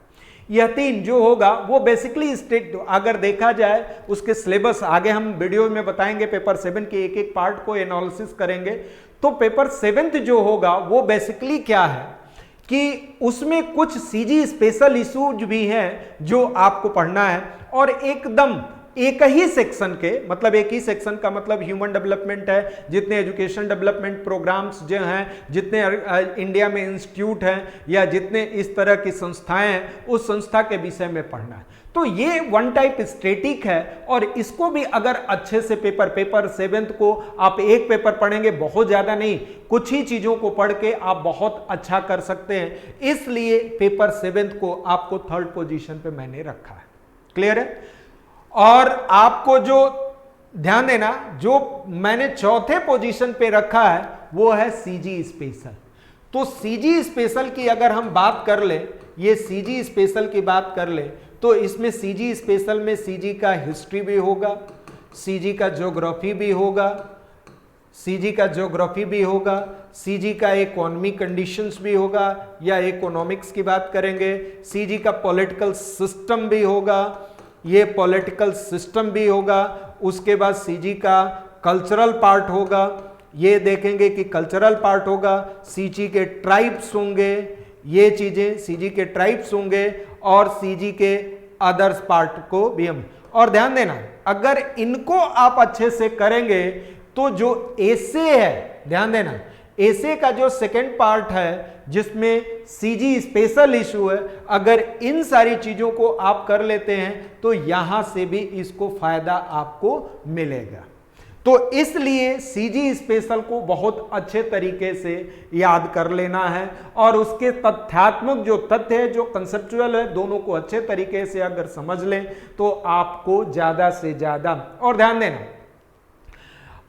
यह 3 जो होगा वो बेसिकली स्टेट, अगर देखा जाए उसके सिलेबस आगे हम वीडियो में बताएंगे, पेपर 7 के एक एक पार्ट को एनालिसिस करेंगे। तो पेपर 7 जो होगा वो बेसिकली क्या है कि उसमें कुछ सीजी स्पेशल इश्यूज भी हैं जो आपको पढ़ना है, और एकदम एक ही सेक्शन के, मतलब एक ही सेक्शन का मतलब ह्यूमन डेवलपमेंट है, जितने एजुकेशन डेवलपमेंट प्रोग्राम्स जो हैं, जितने इंडिया में इंस्टीट्यूट हैं या जितने इस तरह की संस्थाएं हैं, उस संस्था के विषय में पढ़ना है। तो ये वन टाइप स्टैटिक है, और इसको भी अगर अच्छे से पेपर 7 को आप एक पेपर पढ़ेंगे, बहुत ज्यादा नहीं, कुछ ही चीजों को पढ़ के आप बहुत अच्छा कर सकते हैं। इसलिए पेपर 7 को आपको 3rd पोजीशन पे मैंने रखा है। क्लियर है? और आपको जो ध्यान देना, जो मैंने 4थे पोजीशन पे रखा है वो है सीजी स्पेशल। तो सीजी स्पेशल की अगर हम बात कर ले, ये सीजी स्पेशल की बात कर ले, तो इसमें सीजी स्पेशल में सीजी का हिस्ट्री भी होगा, सीजी का ज्योग्राफी भी होगा, सीजी का ज्योग्राफी भी होगा, सीजी का इकोनॉमी कंडीशंस भी होगा या इकोनॉमिक्स की बात करेंगे, सीजी का पॉलिटिकल सिस्टम भी होगा, ये पॉलिटिकल सिस्टम भी होगा। उसके बाद सीजी का कल्चरल पार्ट होगा, ये देखेंगे कि कल्चरल पार्ट होगा, सीजी के ट्राइब्स होंगे, ये चीजें सीजी के ट्राइब्स होंगे, और सीजी के अदर्स पार्ट को भी हम, और ध्यान देना अगर इनको आप अच्छे से करेंगे तो जो एसे है, ध्यान देना एसे का जो सेकंड पार्ट है जिसमें सीजी स्पेशल इशू है, अगर इन सारी चीजों को आप कर लेते हैं तो यहां से भी इसको फायदा आपको मिलेगा। तो इसलिए सीजी स्पेशल को बहुत अच्छे तरीके से याद कर लेना है, और उसके तथ्यात्मक जो तथ्य है, जो कंसेप्चुअल है, दोनों को अच्छे तरीके से अगर समझ लें तो आपको ज्यादा से ज्यादा, और ध्यान देना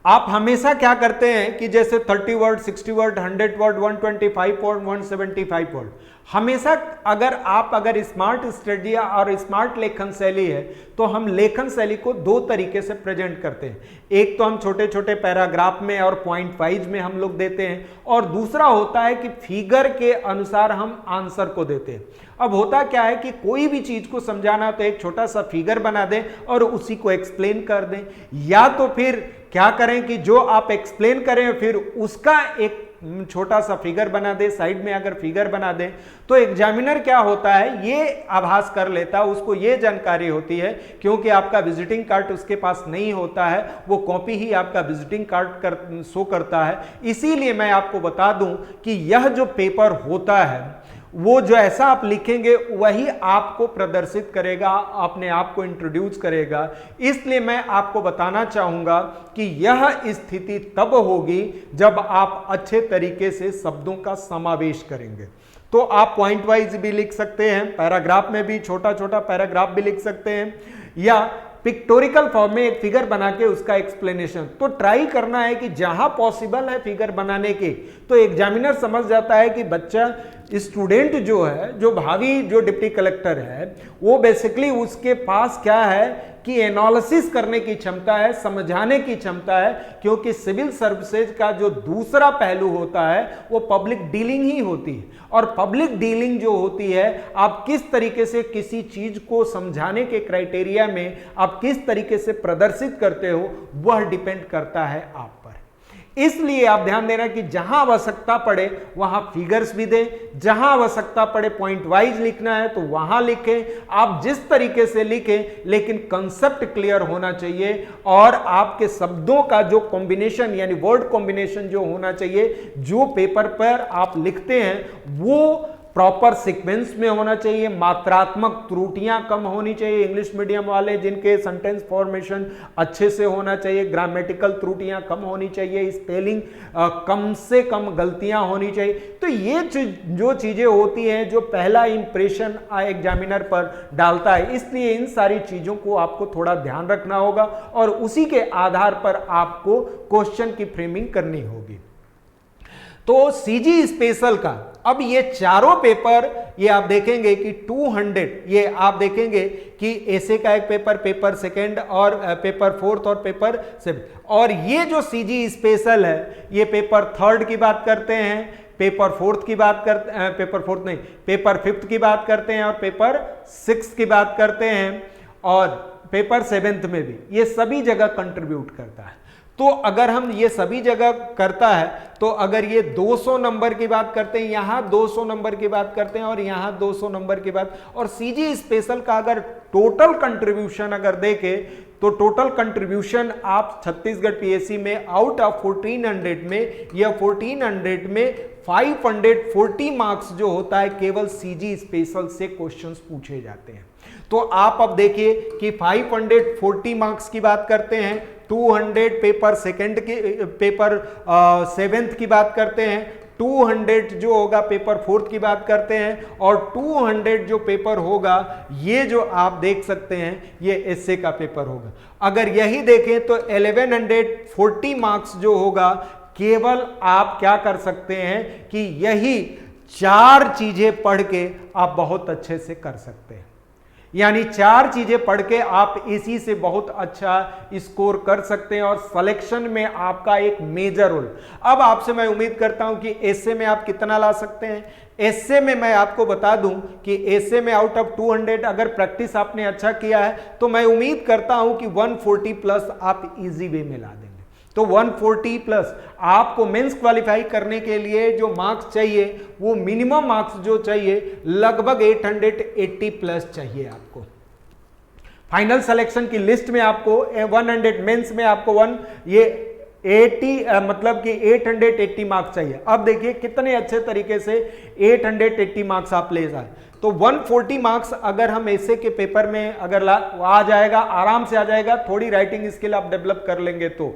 आप हमेशा क्या करते हैं कि जैसे 30 word, 60 word, 100 word, 125 word, 175 word, हमेशा अगर स्मार्ट स्टडी और स्मार्ट लेखन शैली है तो हम लेखन शैली को 2 तरीके से प्रेजेंट करते हैं। एक तो हम छोटे छोटे पैराग्राफ में और पॉइंट वाइज में हम लोग देते हैं, और दूसरा होता है कि फिगर के अनुसार हम आंसर को देते हैं। अब होता क्या है कि कोई भी चीज को समझाना तो एक छोटा सा फिगर बना दें और उसी को एक्सप्लेन कर दें, या तो फिर क्या करें कि जो आप एक्सप्लेन करें फिर उसका एक छोटा सा फिगर बना दे, साइड में अगर फिगर बना दें तो एग्जामिनर क्या होता है ये आभास कर लेता है, उसको ये जानकारी होती है, क्योंकि आपका विजिटिंग कार्ड उसके पास नहीं होता है, वो कॉपी ही आपका विजिटिंग कार्ड शो करता है। इसीलिए मैं आपको बता दूं कि यह जो पेपर होता है वो जो ऐसा आप लिखेंगे वही आपको प्रदर्शित करेगा, अपने आप को इंट्रोड्यूस करेगा। इसलिए मैं आपको बताना चाहूंगा कि यह स्थिति तब होगी जब आप अच्छे तरीके से शब्दों का समावेश करेंगे। तो आप पॉइंट वाइज भी लिख सकते हैं, पैराग्राफ में भी छोटा छोटा पैराग्राफ भी लिख सकते हैं, या पिक्टोरिकल फॉर्म में एक फिगर बना के उसका एक्सप्लेनेशन। तो ट्राई करना है कि जहां पॉसिबल है फिगर बनाने के, तो एग्जामिनर समझ जाता है कि बच्चा स्टूडेंट जो है, जो भावी जो डिप्टी कलेक्टर है, वो बेसिकली उसके पास क्या है कि एनालिसिस करने की क्षमता है, समझाने की क्षमता है, क्योंकि सिविल सर्विसेज का जो दूसरा पहलू होता है वो पब्लिक डीलिंग ही होती है। और पब्लिक डीलिंग जो होती है, आप किस तरीके से किसी चीज को समझाने के क्राइटेरिया में आप किस तरीके से प्रदर्शित करते हो, वह डिपेंड करता है आप पर। इसलिए आप ध्यान देना कि जहां आवश्यकता पड़े वहां फिगर्स भी दें, जहां आवश्यकता पड़े पॉइंट वाइज लिखना है तो वहां लिखें, आप जिस तरीके से लिखें, लेकिन कंसेप्ट क्लियर होना चाहिए, और आपके शब्दों का जो कॉम्बिनेशन यानी वर्ड कॉम्बिनेशन जो होना चाहिए, जो पेपर पर आप लिखते हैं वो प्रॉपर सीक्वेंस में होना चाहिए, मात्रात्मक त्रुटियां कम होनी चाहिए, इंग्लिश मीडियम वाले जिनके सेंटेंस फॉर्मेशन अच्छे से होना चाहिए, ग्रामेटिकल त्रुटियां कम होनी चाहिए, स्पेलिंग कम से कम गलतियां होनी चाहिए। तो ये जो चीजें होती हैं जो पहला इंप्रेशन एग्जामिनर पर डालता है, इसलिए इन सारी चीजों को आपको थोड़ा ध्यान रखना होगा और उसी के आधार पर आपको क्वेश्चन की फ्रेमिंग करनी होगी। तो सीजी स्पेशल का अब ये चारों पेपर, ये आप देखेंगे कि 200, ये आप देखेंगे कि ऐसे का एक पेपर, पेपर सेकंड और पेपर फोर्थ और पेपर 7, और ये जो सीजी स्पेशल है ये पेपर थर्ड की बात करते हैं, पेपर फोर्थ की बात करते हैं, पेपर फोर्थ नहीं, पेपर फिफ्थ की बात करते हैं और पेपर 6 की बात करते हैं, और पेपर 7th में भी ये सभी जगह कंट्रीब्यूट करता है। तो अगर हम ये सभी जगह करता है तो अगर ये 200 नंबर की बात करते हैं, यहां 200 नंबर की बात करते हैं और यहां 200 नंबर की बात, और सीजी स्पेशल का अगर टोटल कंट्रीब्यूशन अगर देखें तो टोटल कंट्रीब्यूशन आप छत्तीसगढ़ पीएससी में आउट ऑफ 1400 में या 1400 में 540 मार्क्स जो होता है केवल सीजी स्पेशल से क्वेश्चंस पूछे जाते हैं। तो आप अब देखिए कि 540 मार्क्स की बात करते हैं, 200 पेपर सेकंड की, पेपर 7th की बात करते हैं, 200 जो होगा पेपर 4th की बात करते हैं, और 200 जो पेपर होगा ये जो आप देख सकते हैं ये एसए का पेपर होगा। अगर यही देखें तो 1140 मार्क्स जो होगा केवल आप क्या कर सकते हैं कि यही 4 चीजें पढ़ के आप बहुत अच्छे से कर सकते हैं, यानी 4 चीजें पढ़ के आप इसी से बहुत अच्छा स्कोर कर सकते हैं और सिलेक्शन में आपका एक मेजर रोल। अब आपसे मैं उम्मीद करता हूं कि एसए में आप कितना ला सकते हैं। एसए में मैं आपको बता दूं कि एसए में आउट ऑफ 200 अगर प्रैक्टिस आपने अच्छा किया है तो मैं उम्मीद करता हूं कि 140 प्लस आप इजी वे में ला देंगे। तो 140 प्लस आपको मेंस क्वालिफाई करने के लिए जो मार्क्स चाहिए वो मिनिमम मार्क्स जो चाहिए लगभग 880 प्लस चाहिए आपको। फाइनल सिलेक्शन की लिस्ट में आपको 100 मेंस में आपको 880 मार्क्स चाहिए। अब देखिए कितने अच्छे तरीके से 880 मार्क्स आप ले जाए। तो 140 मार्क्स अगर हम ऐसे के पेपर में अगर आ जाएगा, आराम से आ जाएगा, थोड़ी राइटिंग स्किल आप डेवलप कर लेंगे तो।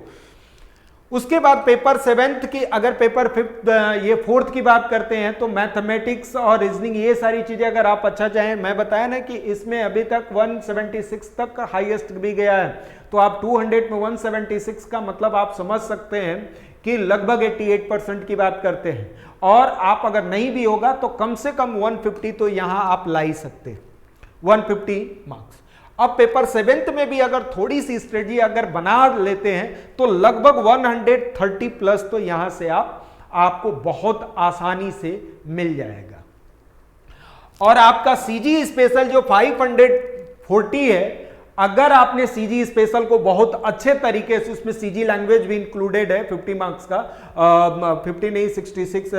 उसके बाद पेपर 7th की, अगर पेपर 5th ये 4th की बात करते हैं तो मैथमेटिक्स और रीजनिंग ये सारी चीजें अगर आप अच्छा चाहें, मैं बताया ना कि इसमें अभी तक 176 तक हाईएस्ट भी गया है, तो आप 200 में 176 का मतलब आप समझ सकते हैं कि लगभग 88% की बात करते हैं। और आप अगर नहीं भी होगा तो कम से कम 150 तो यहां आप ला ही सकते हैं, 150 मार्क्स। अब पेपर 7th में भी अगर थोड़ी सी स्ट्रेटजी अगर बना लेते हैं तो लगभग 130 प्लस तो यहां से आपको बहुत आसानी से मिल जाएगा। और आपका सीजी स्पेशल जो 540 है, अगर आपने सीजी स्पेशल को बहुत अच्छे तरीके से, उसमें सीजी लैंग्वेज भी इंक्लूडेड है 50 मार्क्स का, 50 नहीं 66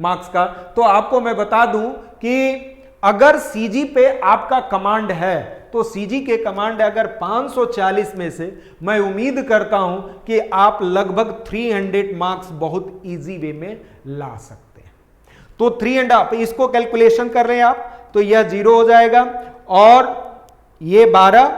मार्क्स का, तो आपको मैं बता दूं कि अगर सीजी पे आपका कमांड है तो सीजी के कमांड अगर 540 में से मैं उम्मीद करता हूं कि आप लगभग 300 मार्क्स बहुत इजी वे में ला सकते हैं। तो 300 आप इसको कैलकुलेशन कर रहे हैं आप तो यह 0 हो जाएगा और ये 12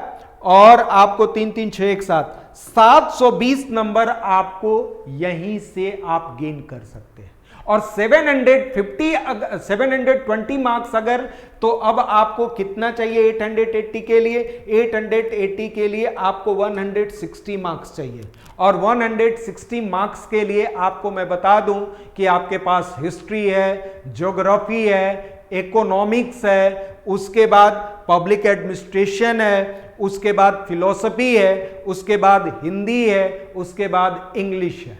और आपको 3 3 6 एक साथ 720 नंबर आपको यहीं से आप गेन कर सकते हैं। और 720 मार्क्स अगर, तो अब आपको कितना चाहिए 880 के लिए? 880 के लिए आपको 160 मार्क्स चाहिए। और 160 मार्क्स के लिए आपको मैं बता दूं कि आपके पास हिस्ट्री है, ज्योग्राफी है, इकोनॉमिक्स है, उसके बाद पब्लिक एडमिनिस्ट्रेशन है, उसके बाद फिलॉसफी है, उसके बाद हिंदी है, उसके बाद इंग्लिश है।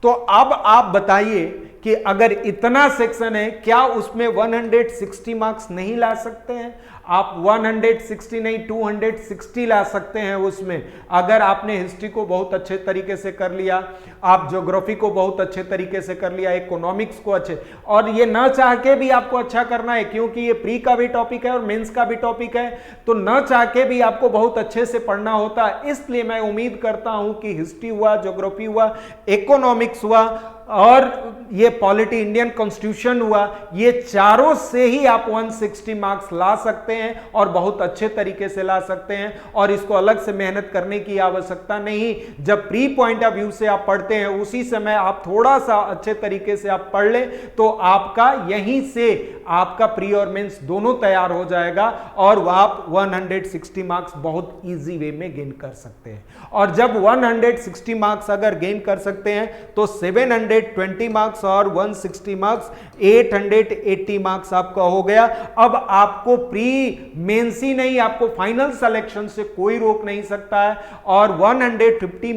तो अब आप बताइए कि अगर इतना सेक्शन है, क्या उसमें 160 मार्क्स नहीं ला सकते हैं आप? 160 नहीं 260 ला सकते हैं उसमें, अगर आपने हिस्ट्री को बहुत अच्छे तरीके से कर लिया, आप ज्योग्राफी को बहुत अच्छे तरीके से कर लिया, इकोनॉमिक्स को अच्छे, और ये ना चाह के भी आपको अच्छा करना है क्योंकि ये प्री का भी टॉपिक है और मेंस का भी टॉपिक है, तो ना चाह के भी आपको बहुत अच्छे से पढ़ना होता है। इसलिए मैं उम्मीद करता हूं कि हिस्ट्री हुआ, ज्योग्राफी हुआ, इकोनॉमिक्स हुआ, और ये पॉलिटी, इंडियन कॉन्स्टिट्यूशन हुआ, ये चारों से ही आप 160 मार्क्स ला सकते हैं और बहुत अच्छे तरीके से ला सकते हैं, और इसको अलग से मेहनत करने की आवश्यकता नहीं। जब प्री पॉइंट ऑफ व्यू से आप पढ़ते हैं उसी समय आप थोड़ा सा अच्छे तरीके से आप पढ़ लें तो आपका यहीं से आपका प्री और मेंस दोनों तैयार हो जाएगा और आप 160 मार्क्स बहुत इजी वे में गेन कर सकते हैं। और जब 160 मार्क्स अगर गेन कर सकते हैं तो 720 मार्क्स और 160 मार्क्स 880 मार्क्स आपका हो गया। अब आपको प्री मेंस ही नहीं, आपको फाइनल सिलेक्शन से कोई रोक नहीं सकता है। और 150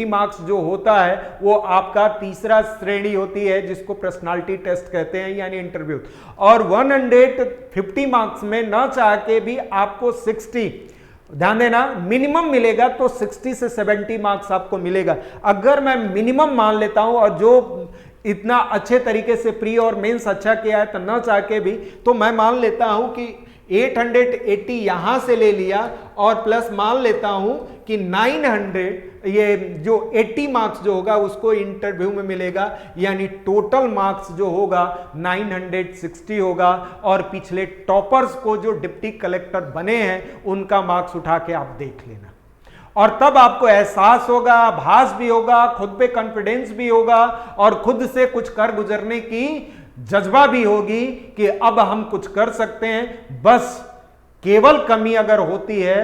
मार्क्स जो होता है वो आपका तीसरा श्रेणी होती है जिसको पर्सनालिटी टेस्ट कहते हैं यानी इंटरव्यू। और 150 मार्क्स में न चाह के भी आपको 60, ध्यान देना, मिनिमम मिलेगा तो 60 से 70 मार्क्स आपको मिलेगा। अगर मैं मिनिमम मान लेता हूं और जो इतना अच्छे तरीके से प्री और मेंस अच्छा किया है तो न चाह के भी तो मैं मान लेता हूं कि 880 यहां से ले लिया और प्लस मान लेता हूं कि 900, ये जो 80 मार्क्स जो होगा उसको इंटरव्यू में मिलेगा, यानी टोटल मार्क्स जो होगा 960 होगा। और पिछले टॉपर्स को जो डिप्टी कलेक्टर बने हैं उनका मार्क्स उठा के आप देख लेना, और तब आपको एहसास होगा, आभास भी होगा, खुद पे कॉन्फिडेंस भी होगा और खुद से कुछ कर गुजरने की जज्बा भी होगी कि अब हम कुछ कर सकते हैं। बस केवल कमी अगर होती है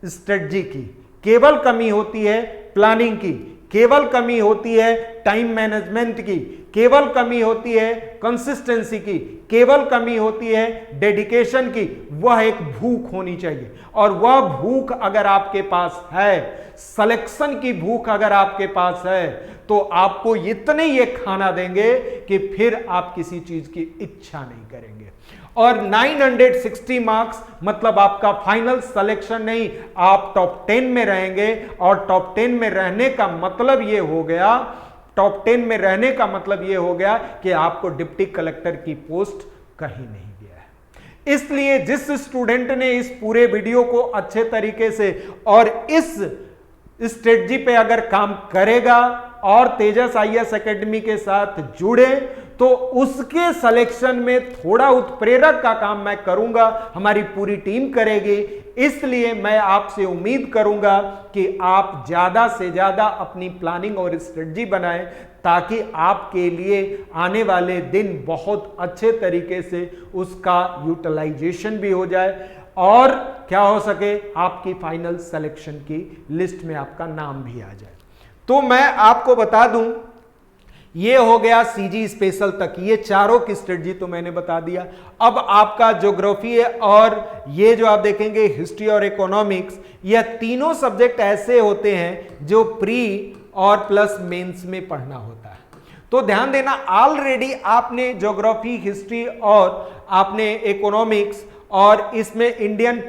स्ट्रेटजी की, केवल कमी होती है प्लानिंग की, केवल कमी होती है टाइम मैनेजमेंट की, केवल कमी होती है कंसिस्टेंसी की, केवल कमी होती है डेडिकेशन की, वह एक भूख होनी चाहिए। और वह भूख अगर आपके पास है, सिलेक्शन की भूख अगर आपके पास है, तो आपको इतने ये खाना देंगे कि फिर आप किसी चीज की इच्छा नहीं करेंगे। और 960 मार्क्स मतलब आपका फाइनल सिलेक्शन नहीं, आप टॉप 10 में रहेंगे। और टॉप 10 में रहने का मतलब ये हो गया, टॉप 10 में रहने का मतलब ये हो गया कि आपको डिप्टी कलेक्टर की पोस्ट कहीं नहीं गया है। इसलिए जिस स्टूडेंट ने इस पूरे वीडियो को अच्छे तरीके से और इस स्ट्रेटजी पे अगर काम करेगा और तेजस आईएएस एकेडमी के साथ जुड़े तो उसके सिलेक्शन में थोड़ा उत्प्रेरक का काम मैं करूंगा, हमारी पूरी टीम करेगी। इसलिए मैं आपसे उम्मीद करूंगा कि आप ज्यादा से ज्यादा अपनी प्लानिंग और स्ट्रेटजी बनाएं ताकि आपके लिए आने वाले दिन बहुत अच्छे तरीके से उसका यूटिलाइजेशन भी हो जाए और क्या हो सके, आपकी फाइनल सिलेक्शन की लिस्ट में आपका नाम भी आ जाए। तो मैं आपको बता दूं, ये हो गया सीजी स्पेशल तक, ये चारों की स्ट्रेटजी तो मैंने बता दिया। अब आपका ज्योग्राफी है और ये जो आप देखेंगे हिस्ट्री और इकोनॉमिक्स, यह तीनों सब्जेक्ट ऐसे होते हैं जो प्री और प्लस मेंस में पढ़ना होता है। तो ध्यान देना, ऑलरेडी आपने ज्योग्राफी, हिस्ट्री और आपने इकोनॉमिक्स और इसमें इंडियन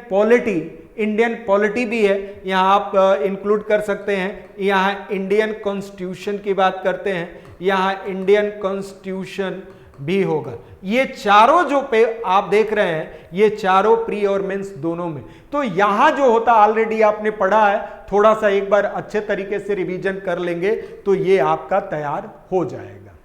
पॉलिटी भी है, यहां आप इंक्लूड कर सकते हैं। यहां इंडियन कॉन्स्टिट्यूशन की बात करते हैं, यहां इंडियन कॉन्स्टिट्यूशन भी होगा। ये चारों जो पे आप देख रहे हैं, ये चारों प्री और मेंस दोनों में। तो यहां जो होता ऑलरेडी आपने पढ़ा है, थोड़ा सा एक बार अच्छे तरीके से रिवीजन कर लेंगे तो ये आपका तैयार हो जाएगा।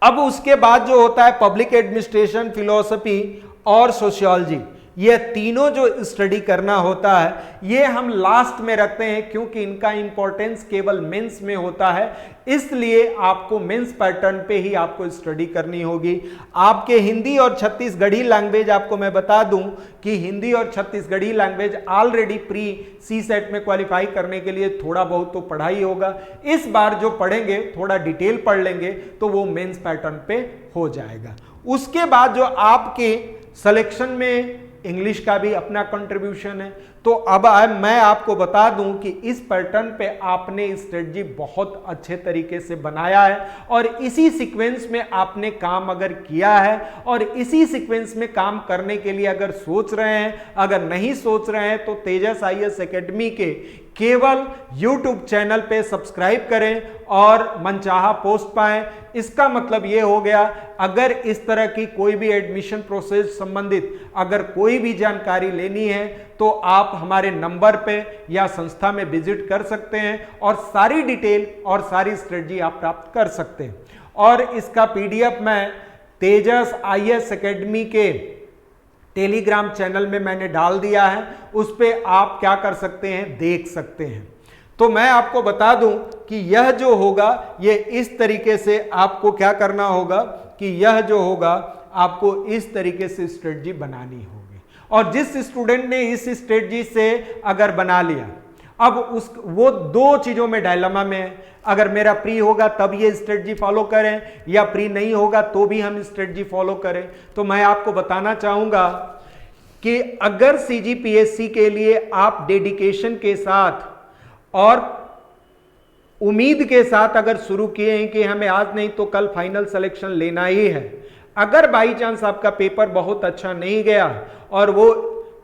अब उसके बाद जो होता है पब्लिक एडमिनिस्ट्रेशन, फिलॉसफी और सोशियोलॉजी, ये तीनों जो स्टडी करना होता है ये हम लास्ट में रखते हैं क्योंकि इनका इंपॉर्टेंस केवल मेंस में होता है। इसलिए आपको मेंस पैटर्न पे ही आपको स्टडी करनी होगी। आपके हिंदी और छत्तीसगढ़ी लैंग्वेज, आपको मैं बता दूं कि हिंदी और छत्तीसगढ़ी लैंग्वेज ऑलरेडी प्री सी सेट में क्वालिफाई करने के लिए थोड़ा बहुत तो पढ़ाई होगा। इस बार जो पढ़ेंगे थोड़ा डिटेल पढ़ लेंगे तो वो मेंस पैटर्न पे हो जाएगा। उसके बाद जो आपके सिलेक्शन में इंग्लिश का भी अपना कंट्रीब्यूशन है। तो अब मैं आपको बता दूं कि इस पैटर्न पे आपने स्ट्रेटजी बहुत अच्छे तरीके से बनाया है और इसी सीक्वेंस में आपने काम अगर किया है और इसी सीक्वेंस में काम करने के लिए अगर सोच रहे हैं, अगर नहीं सोच रहे हैं तो तेजस आईएएस एकेडमी के केवल YouTube चैनल पे सब्सक्राइब करें और मनचाहा पोस्ट पाएं। इसका मतलब यह हो गया, अगर इस तरह की कोई भी एडमिशन प्रोसेस संबंधित अगर कोई भी जानकारी लेनी है तो आप हमारे नंबर पे या संस्था में विजिट कर सकते हैं और सारी डिटेल और सारी स्ट्रेटजी आप प्राप्त कर सकते हैं। और इसका पीडीएफ मैं तेजस आईएएस एकेडमी के टेलीग्राम चैनल में मैंने डाल दिया है, उस पे आप क्या कर सकते हैं, देख सकते हैं। तो मैं आपको बता दूं कि यह जो होगा ये इस तरीके से आपको क्या करना होगा कि यह जो होगा आपको इस तरीके से स्ट्रेटजी बनानी होगी। और जिस स्टूडेंट ने इस स्ट्रेटजी से अगर बना लिया, अब वो दो चीजों में डायलेमा में है, अगर मेरा प्री होगा तब ये स्ट्रेटजी फॉलो करें या प्री नहीं होगा तो भी हम स्ट्रेटजी फॉलो करें। तो मैं आपको बताना चाहूंगा कि अगर सीजीपीएससी के लिए आप डेडिकेशन के साथ और उम्मीद के साथ अगर शुरू किए हैं कि हमें आज नहीं तो कल फाइनल सिलेक्शन लेना ही है, अगर बाई चांस आपका पेपर बहुत अच्छा नहीं गया और वो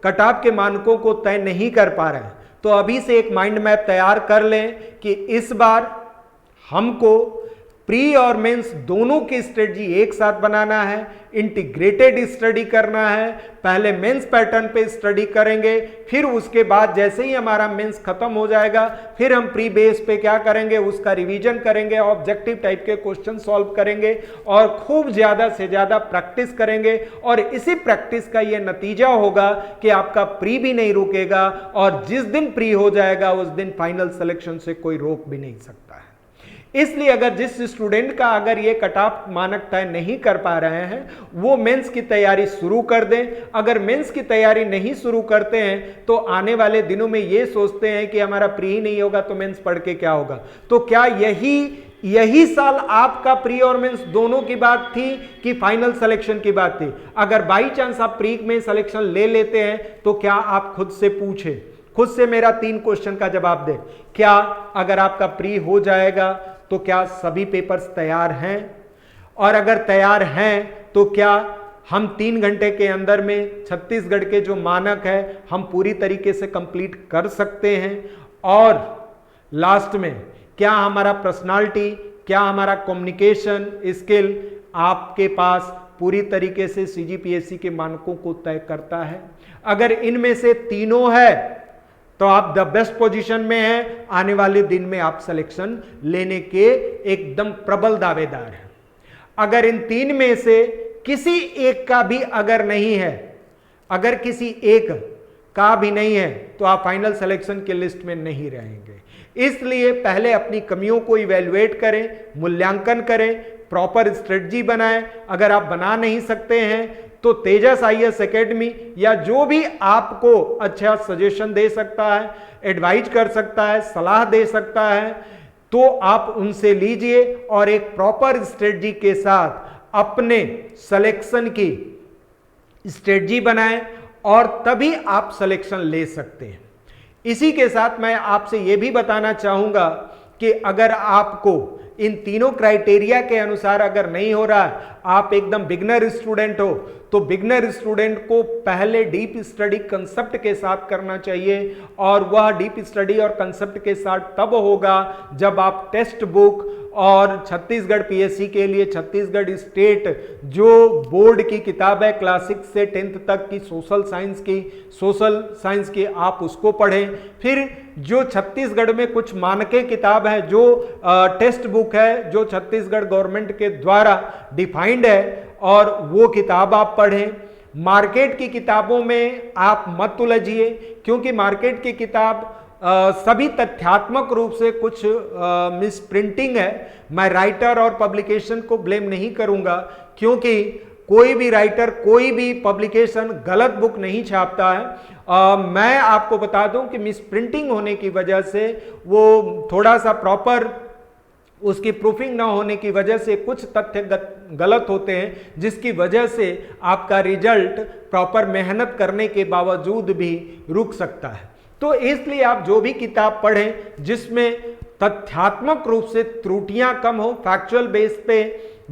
कट ऑफ के मानकों को तय नहीं कर पा रहे हैं, तो अभी से एक माइंड मैप तैयार कर लें कि इस बार हमको प्री और मेंस दोनों की स्ट्रेटजी एक साथ बनाना है, इंटीग्रेटेड स्टडी करना है। पहले मेंस पैटर्न पे स्टडी करेंगे, फिर उसके बाद जैसे ही हमारा मेंस खत्म हो जाएगा फिर हम प्री बेस पे क्या करेंगे, उसका रिवीजन करेंगे, ऑब्जेक्टिव टाइप के क्वेश्चन सॉल्व करेंगे और खूब ज्यादा से ज्यादा प्रैक्टिस करेंगे। और इसी प्रैक्टिस का ये नतीजा होगा कि आपका प्री भी नहीं रुकेगा और जिस दिन प्री हो जाएगा उस दिन फाइनल सिलेक्शन से कोई रोक भी नहीं सकता है। इसलिए अगर जिस स्टूडेंट का अगर ये कट ऑफ मानक तय नहीं कर पा रहे हैं वो मेंस की तैयारी शुरू कर दें। अगर मेंस की तैयारी नहीं शुरू करते हैं तो आने वाले दिनों में ये सोचते हैं कि हमारा प्री ही नहीं होगा तो मेंस पढ़ के क्या होगा। तो क्या यही साल आपका प्री और मेंस दोनों की बात थी कि फाइनल सिलेक्शन की बात थी? अगर बाई चांस आप प्री में सिलेक्शन ले लेते हैं तो क्या आप खुद से पूछे, खुद से मेरा 3 क्वेश्चन का जवाब दे, क्या अगर आपका प्री हो जाएगा तो क्या सभी पेपर्स तैयार हैं? और अगर तैयार हैं तो क्या हम 3 घंटे के अंदर में छत्तीसगढ़ के जो मानक है हम पूरी तरीके से कंप्लीट कर सकते हैं? और लास्ट में क्या हमारा पर्सनालिटी, क्या हमारा कम्युनिकेशन स्किल आपके पास पूरी तरीके से सीजीपीएससी के मानकों को तय करता है? अगर इनमें से तीनों है तो आप द बेस्ट पोजीशन में हैं, आने वाले दिन में आप सिलेक्शन लेने के एकदम प्रबल दावेदार हैं। अगर इन 3 में से किसी एक का भी अगर नहीं है, अगर किसी एक का भी नहीं है तो आप फाइनल सिलेक्शन के लिस्ट में नहीं रहेंगे। इसलिए पहले अपनी कमियों को इवैल्यूएट करें, मूल्यांकन करें, प्रॉपर स्ट्रेटजी बनाएं। अगर आप बना नहीं सकते हैं तो तेजस आईएएस एकेडमी या जो भी आपको अच्छा सजेशन दे सकता है, एडवाइज कर सकता है, सलाह दे सकता है, तो आप उनसे लीजिए और एक प्रॉपर स्ट्रेटजी के साथ अपने सिलेक्शन की स्ट्रेटजी बनाएं और तभी आप सिलेक्शन ले सकते हैं। इसी के साथ मैं आपसे यह भी बताना चाहूंगा कि अगर आपको इन तीनों क्राइटेरिया के अनुसार अगर नहीं हो रहा है, आप एकदम बिगनर स्टूडेंट हो, तो बिगनर स्टूडेंट को पहले डीप स्टडी कंसेप्ट के साथ करना चाहिए। और वह डीप स्टडी और कंसेप्ट के साथ तब होगा जब आप टेक्स्ट बुक और छत्तीसगढ़ पीएससी के लिए छत्तीसगढ़ स्टेट जो बोर्ड की किताब है क्लास 6 से 10th तक की सोशल साइंस की आप उसको पढ़ें। फिर जो छत्तीसगढ़ में कुछ मानके किताब है, जो टेक्स्ट बुक है जो छत्तीसगढ़ गवर्नमेंट के द्वारा डिफाइंड है, और वो किताब आप पढ़ें। मार्केट की किताबों में आप मत उलझिए, क्योंकि मार्केट की किताब सभी तथ्यात्मक रूप से कुछ मिस प्रिंटिंग है। मैं राइटर और पब्लिकेशन को ब्लेम नहीं करूंगा, क्योंकि कोई भी राइटर कोई भी पब्लिकेशन गलत बुक नहीं छापता है। मैं आपको बता दूं कि मिस प्रिंटिंग होने की वजह से वो थोड़ा सा प्रॉपर उसकी प्रूफिंग ना होने की वजह से कुछ तथ्य गलत होते हैं, जिसकी वजह से आपका रिजल्ट प्रॉपर मेहनत करने के बावजूद भी रुक सकता है। तो इसलिए आप जो भी किताब पढ़ें जिसमें तथ्यात्मक रूप से त्रुटियां कम हो, फैक्चुअल बेस पे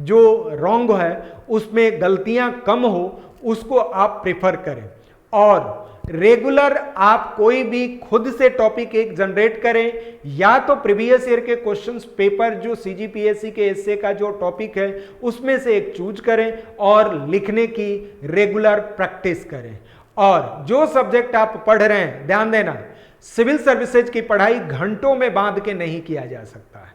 जो रॉन्ग है उसमें गलतियां कम हो, उसको आप प्रेफर करें। और रेगुलर आप कोई भी खुद से टॉपिक एक जनरेट करें, या तो प्रीवियस ईयर के क्वेश्चंस पेपर जो सीजीपीएससी के एसए का जो टॉपिक है उसमें से एक चूज करें और लिखने की रेगुलर प्रैक्टिस करें। और जो सब्जेक्ट आप पढ़ रहे हैं, ध्यान देना, सिविल सर्विसेज की पढ़ाई घंटों में बांध के नहीं किया जा सकता है।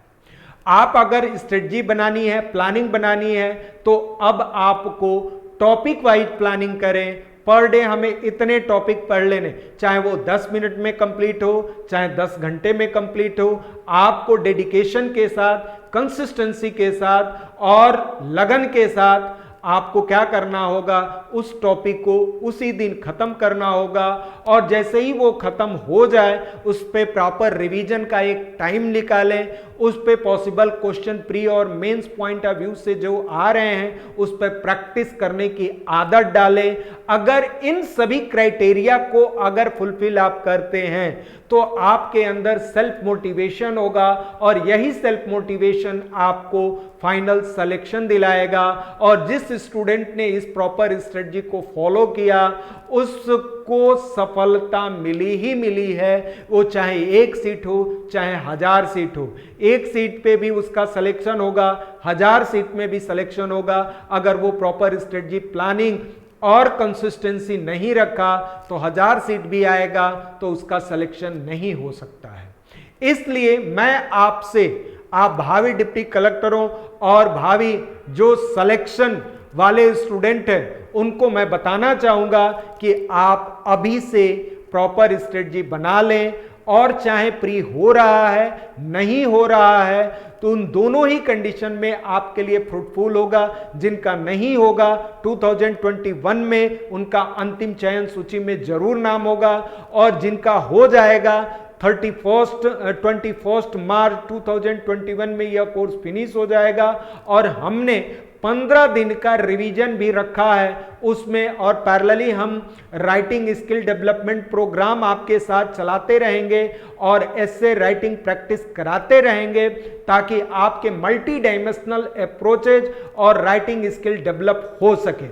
आप अगर स्ट्रेटजी बनानी है, प्लानिंग बनानी है, तो अब आपको टॉपिक वाइज प्लानिंग करें। पर डे हमें इतने टॉपिक पढ़ लेने, चाहे वो 10 मिनट में कंप्लीट हो, चाहे 10 घंटे में कंप्लीट हो, आपको डेडिकेशन के साथ, कंसिस्टेंसी के साथ और लगन के साथ आपको क्या करना होगा, उस टॉपिक को उसी दिन खत्म करना होगा। और जैसे ही वो खत्म हो जाए उस पे प्रॉपर रिवीजन का एक टाइम निकालें, उस पे पॉसिबल क्वेश्चन प्री और मेंस पॉइंट ऑफ व्यू से जो आ रहे हैं उस पे प्रैक्टिस करने की आदत डालें। अगर इन सभी क्राइटेरिया को अगर फुलफिल आप करते हैं तो आपके अंदर सेल्फ मोटिवेशन होगा और यही सेल्फ मोटिवेशन आपको फाइनल सिलेक्शन दिलाएगा। और जिस स्टूडेंट ने इस प्रॉपर स्ट्रेटजी को फॉलो किया उसको सफलता मिली ही मिली है, वो चाहे 1 सीट हो चाहे 1000 सीट हो। 1 सीट पे भी उसका सिलेक्शन होगा, 1000 सीट में भी सिलेक्शन होगा। अगर वो प्रॉपर स्ट्रेटजी, प्लानिंग और कंसिस्टेंसी नहीं रखा तो 1000 सीट भी आएगा तो उसका सिलेक्शन नहीं हो सकता है। इसलिए मैं आपसे, आप भावी डिप्टी कलेक्टरों और भावी जो सिलेक्शन वाले स्टूडेंट हैं उनको मैं बताना चाहूंगा कि आप अभी से प्रॉपर स्ट्रेटजी बना लें। और चाहे प्री हो रहा है, नहीं हो रहा है, तो उन दोनों ही कंडीशन में आपके लिए फ्रूटफुल होगा। जिनका नहीं होगा 2021 में उनका अंतिम चयन सूची में जरूर नाम होगा, और जिनका हो जाएगा 21 मार्च 2021 में यह कोर्स फिनिश हो जाएगा। और हमने 15 दिन का रिवीजन भी रखा है उसमें, और पैरेलली हम राइटिंग स्किल डेवलपमेंट प्रोग्राम आपके साथ चलाते रहेंगे और ऐसे राइटिंग प्रैक्टिस कराते रहेंगे ताकि आपके मल्टी डायमेंशनल अप्रोचेज और राइटिंग स्किल डेवलप हो सके।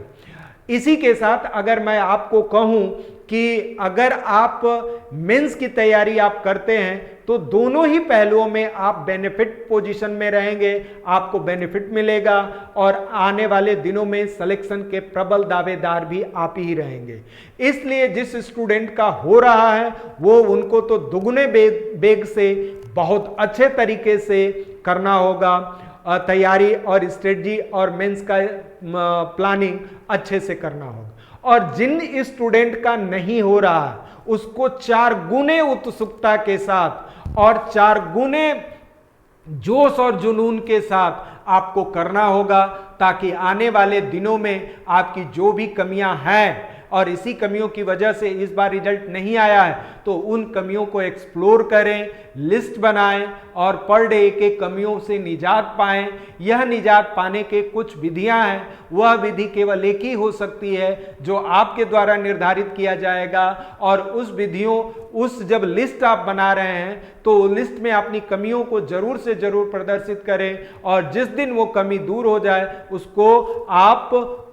इसी के साथ अगर मैं आपको कहूं कि अगर आप मेंस की तैयारी आप करते हैं तो दोनों ही पहलुओं में आप बेनिफिट पोजीशन में रहेंगे, आपको बेनिफिट मिलेगा और आने वाले दिनों में सिलेक्शन के प्रबल दावेदार भी आप ही रहेंगे। इसलिए जिस स्टूडेंट का हो रहा है वो उनको तो दुगने बेग से बहुत अच्छे तरीके से करना होगा तैयारी, और स्ट्रेटजी और मेंस का प्लानिंग अच्छे से करना होगा। और जिन स्टूडेंट का नहीं हो रहा उसको 4 गुने उत्सुकता के साथ और 4 गुने जोश और जुनून के साथ आपको करना होगा, ताकि आने वाले दिनों में आपकी जो भी कमियां हैं और इसी कमियों की वजह से इस बार रिजल्ट नहीं आया है तो उन कमियों को एक्सप्लोर करें, लिस्ट बनाएं और पर डे एक कमियों से निजात पाएं। यह निजात पाने के कुछ विधियां हैं, वह विधि केवल एक ही हो सकती है जो आपके द्वारा निर्धारित किया जाएगा। और उस विधियों, उस जब लिस्ट आप बना रहे हैं तो लिस्ट में अपनी कमियों को जरूर से जरूर प्रदर्शित करें, और जिस दिन वो कमी दूर हो जाए उसको आप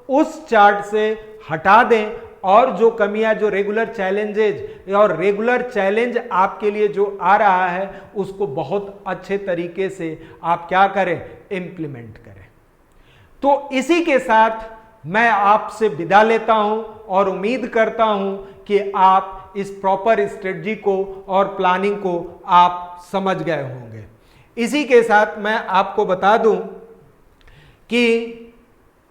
उस चार्ट से हटा दें। और जो कमियां, जो रेगुलर चैलेंजेज और रेगुलर चैलेंज आपके लिए जो आ रहा है उसको बहुत अच्छे तरीके से आप क्या करें, इंप्लीमेंट करें। तो इसी के साथ मैं आपसे विदा लेता हूं और उम्मीद करता हूं कि आप इस प्रॉपर स्ट्रेटजी को और प्लानिंग को आप समझ गए होंगे। इसी के साथ मैं आपको बता दूं कि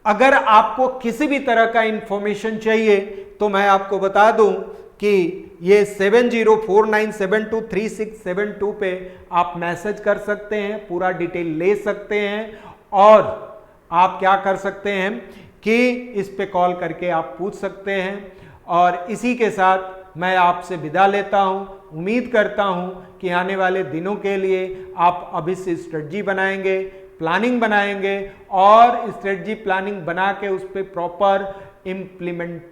अगर आपको किसी भी तरह का इंफॉर्मेशन चाहिए तो मैं आपको बता दूं कि ये 7049723672 पे आप मैसेज कर सकते हैं, पूरा डिटेल ले सकते हैं, और आप क्या कर सकते हैं कि इस पे कॉल करके आप पूछ सकते हैं। और इसी के साथ मैं आपसे विदा लेता हूं। उम्मीद करता हूं कि आने वाले दिनों के लिए आप अभी से स्ट्रेटजी बनाएंगे, प्लानिंग बनाएंगे और स्ट्रेटजी प्लानिंग बना के उस पर प्रॉपर इम्प्लीमेंट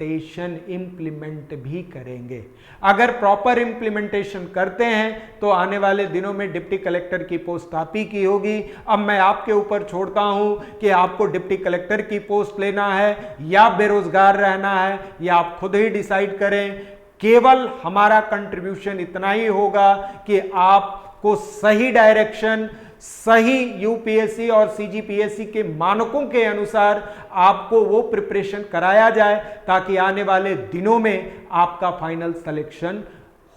भी करेंगे। अगर प्रॉपर इम्प्लीमेंटेशन करते हैं तो आने वाले दिनों में डिप्टी कलेक्टर की पोस्ट आप ही की होगी। अब मैं आपके ऊपर छोड़ता हूं कि आपको डिप्टी कलेक्टर की पोस्ट लेना है या बेरोजगार रहना है, या आप खुद ही डिसाइड करें। केवल हमारा कंट्रीब्यूशन इतना ही होगा कि आपको सही डायरेक्शन, सही यूपीएससी और सीजीपीएससी के मानकों के अनुसार आपको वो प्रिपरेशन कराया जाए, ताकि आने वाले दिनों में आपका फाइनल सिलेक्शन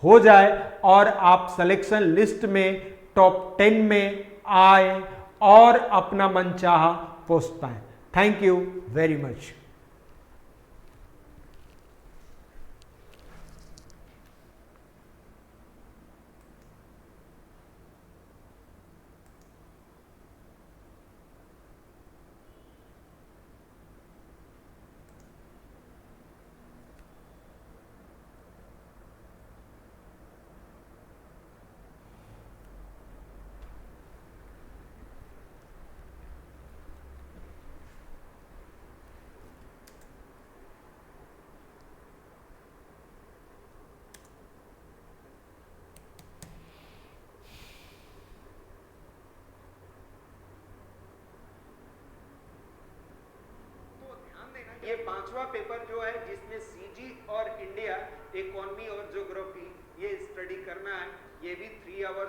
हो जाए और आप सिलेक्शन लिस्ट में टॉप 10 में आए और अपना मनचाहा पोस्ट पाएं। Thank you very much. ये पांचवा पेपर जो है जिसमें सीजी और इंडिया इकोनॉमी और ज्योग्राफी ये स्टडी करना है, ये भी 3 आवर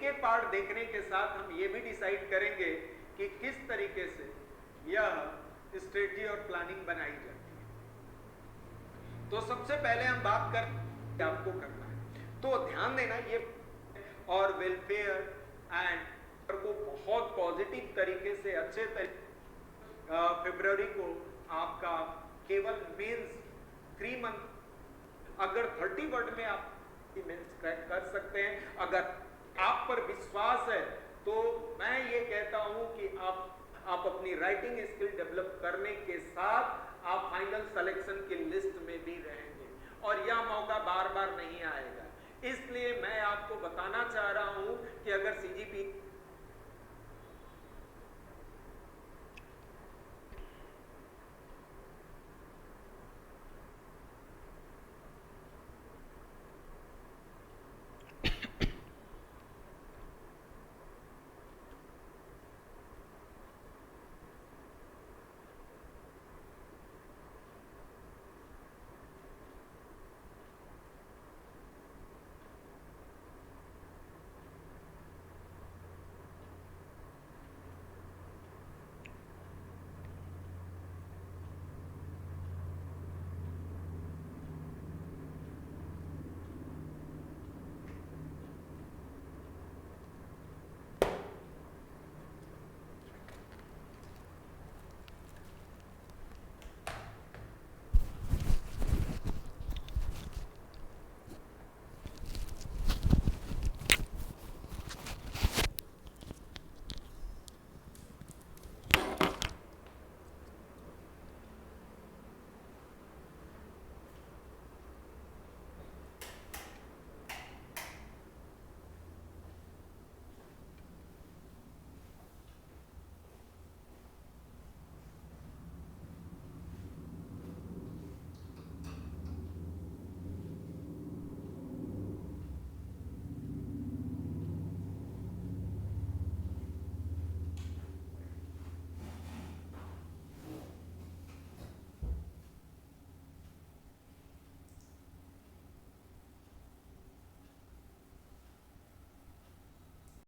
एक पार्ट देखने के साथ हम ये भी डिसाइड करेंगे कि किस तरीके से यह स्ट्रेटजी और प्लानिंग बनाई जाती है। तो सबसे पहले हम बात कर आपको करना है, तो ध्यान देना ये और वेलफेयर एंड को बहुत पॉजिटिव तरीके से अच्छे तरीके फरवरी को आपका केवल मेंस 3 मंथ अगर 30 वर्ड में आप मेंस क्रैक कर सकते हैं। अगर आप पर विश्वास है तो मैं ये कहता हूं कि आप अपनी राइटिंग स्किल डेवलप करने के साथ आप फाइनल सिलेक्शन की लिस्ट में भी रहेंगे और यह मौका बार बार नहीं आएगा। इसलिए मैं आपको बताना चाह रहा हूं कि अगर सीजीपी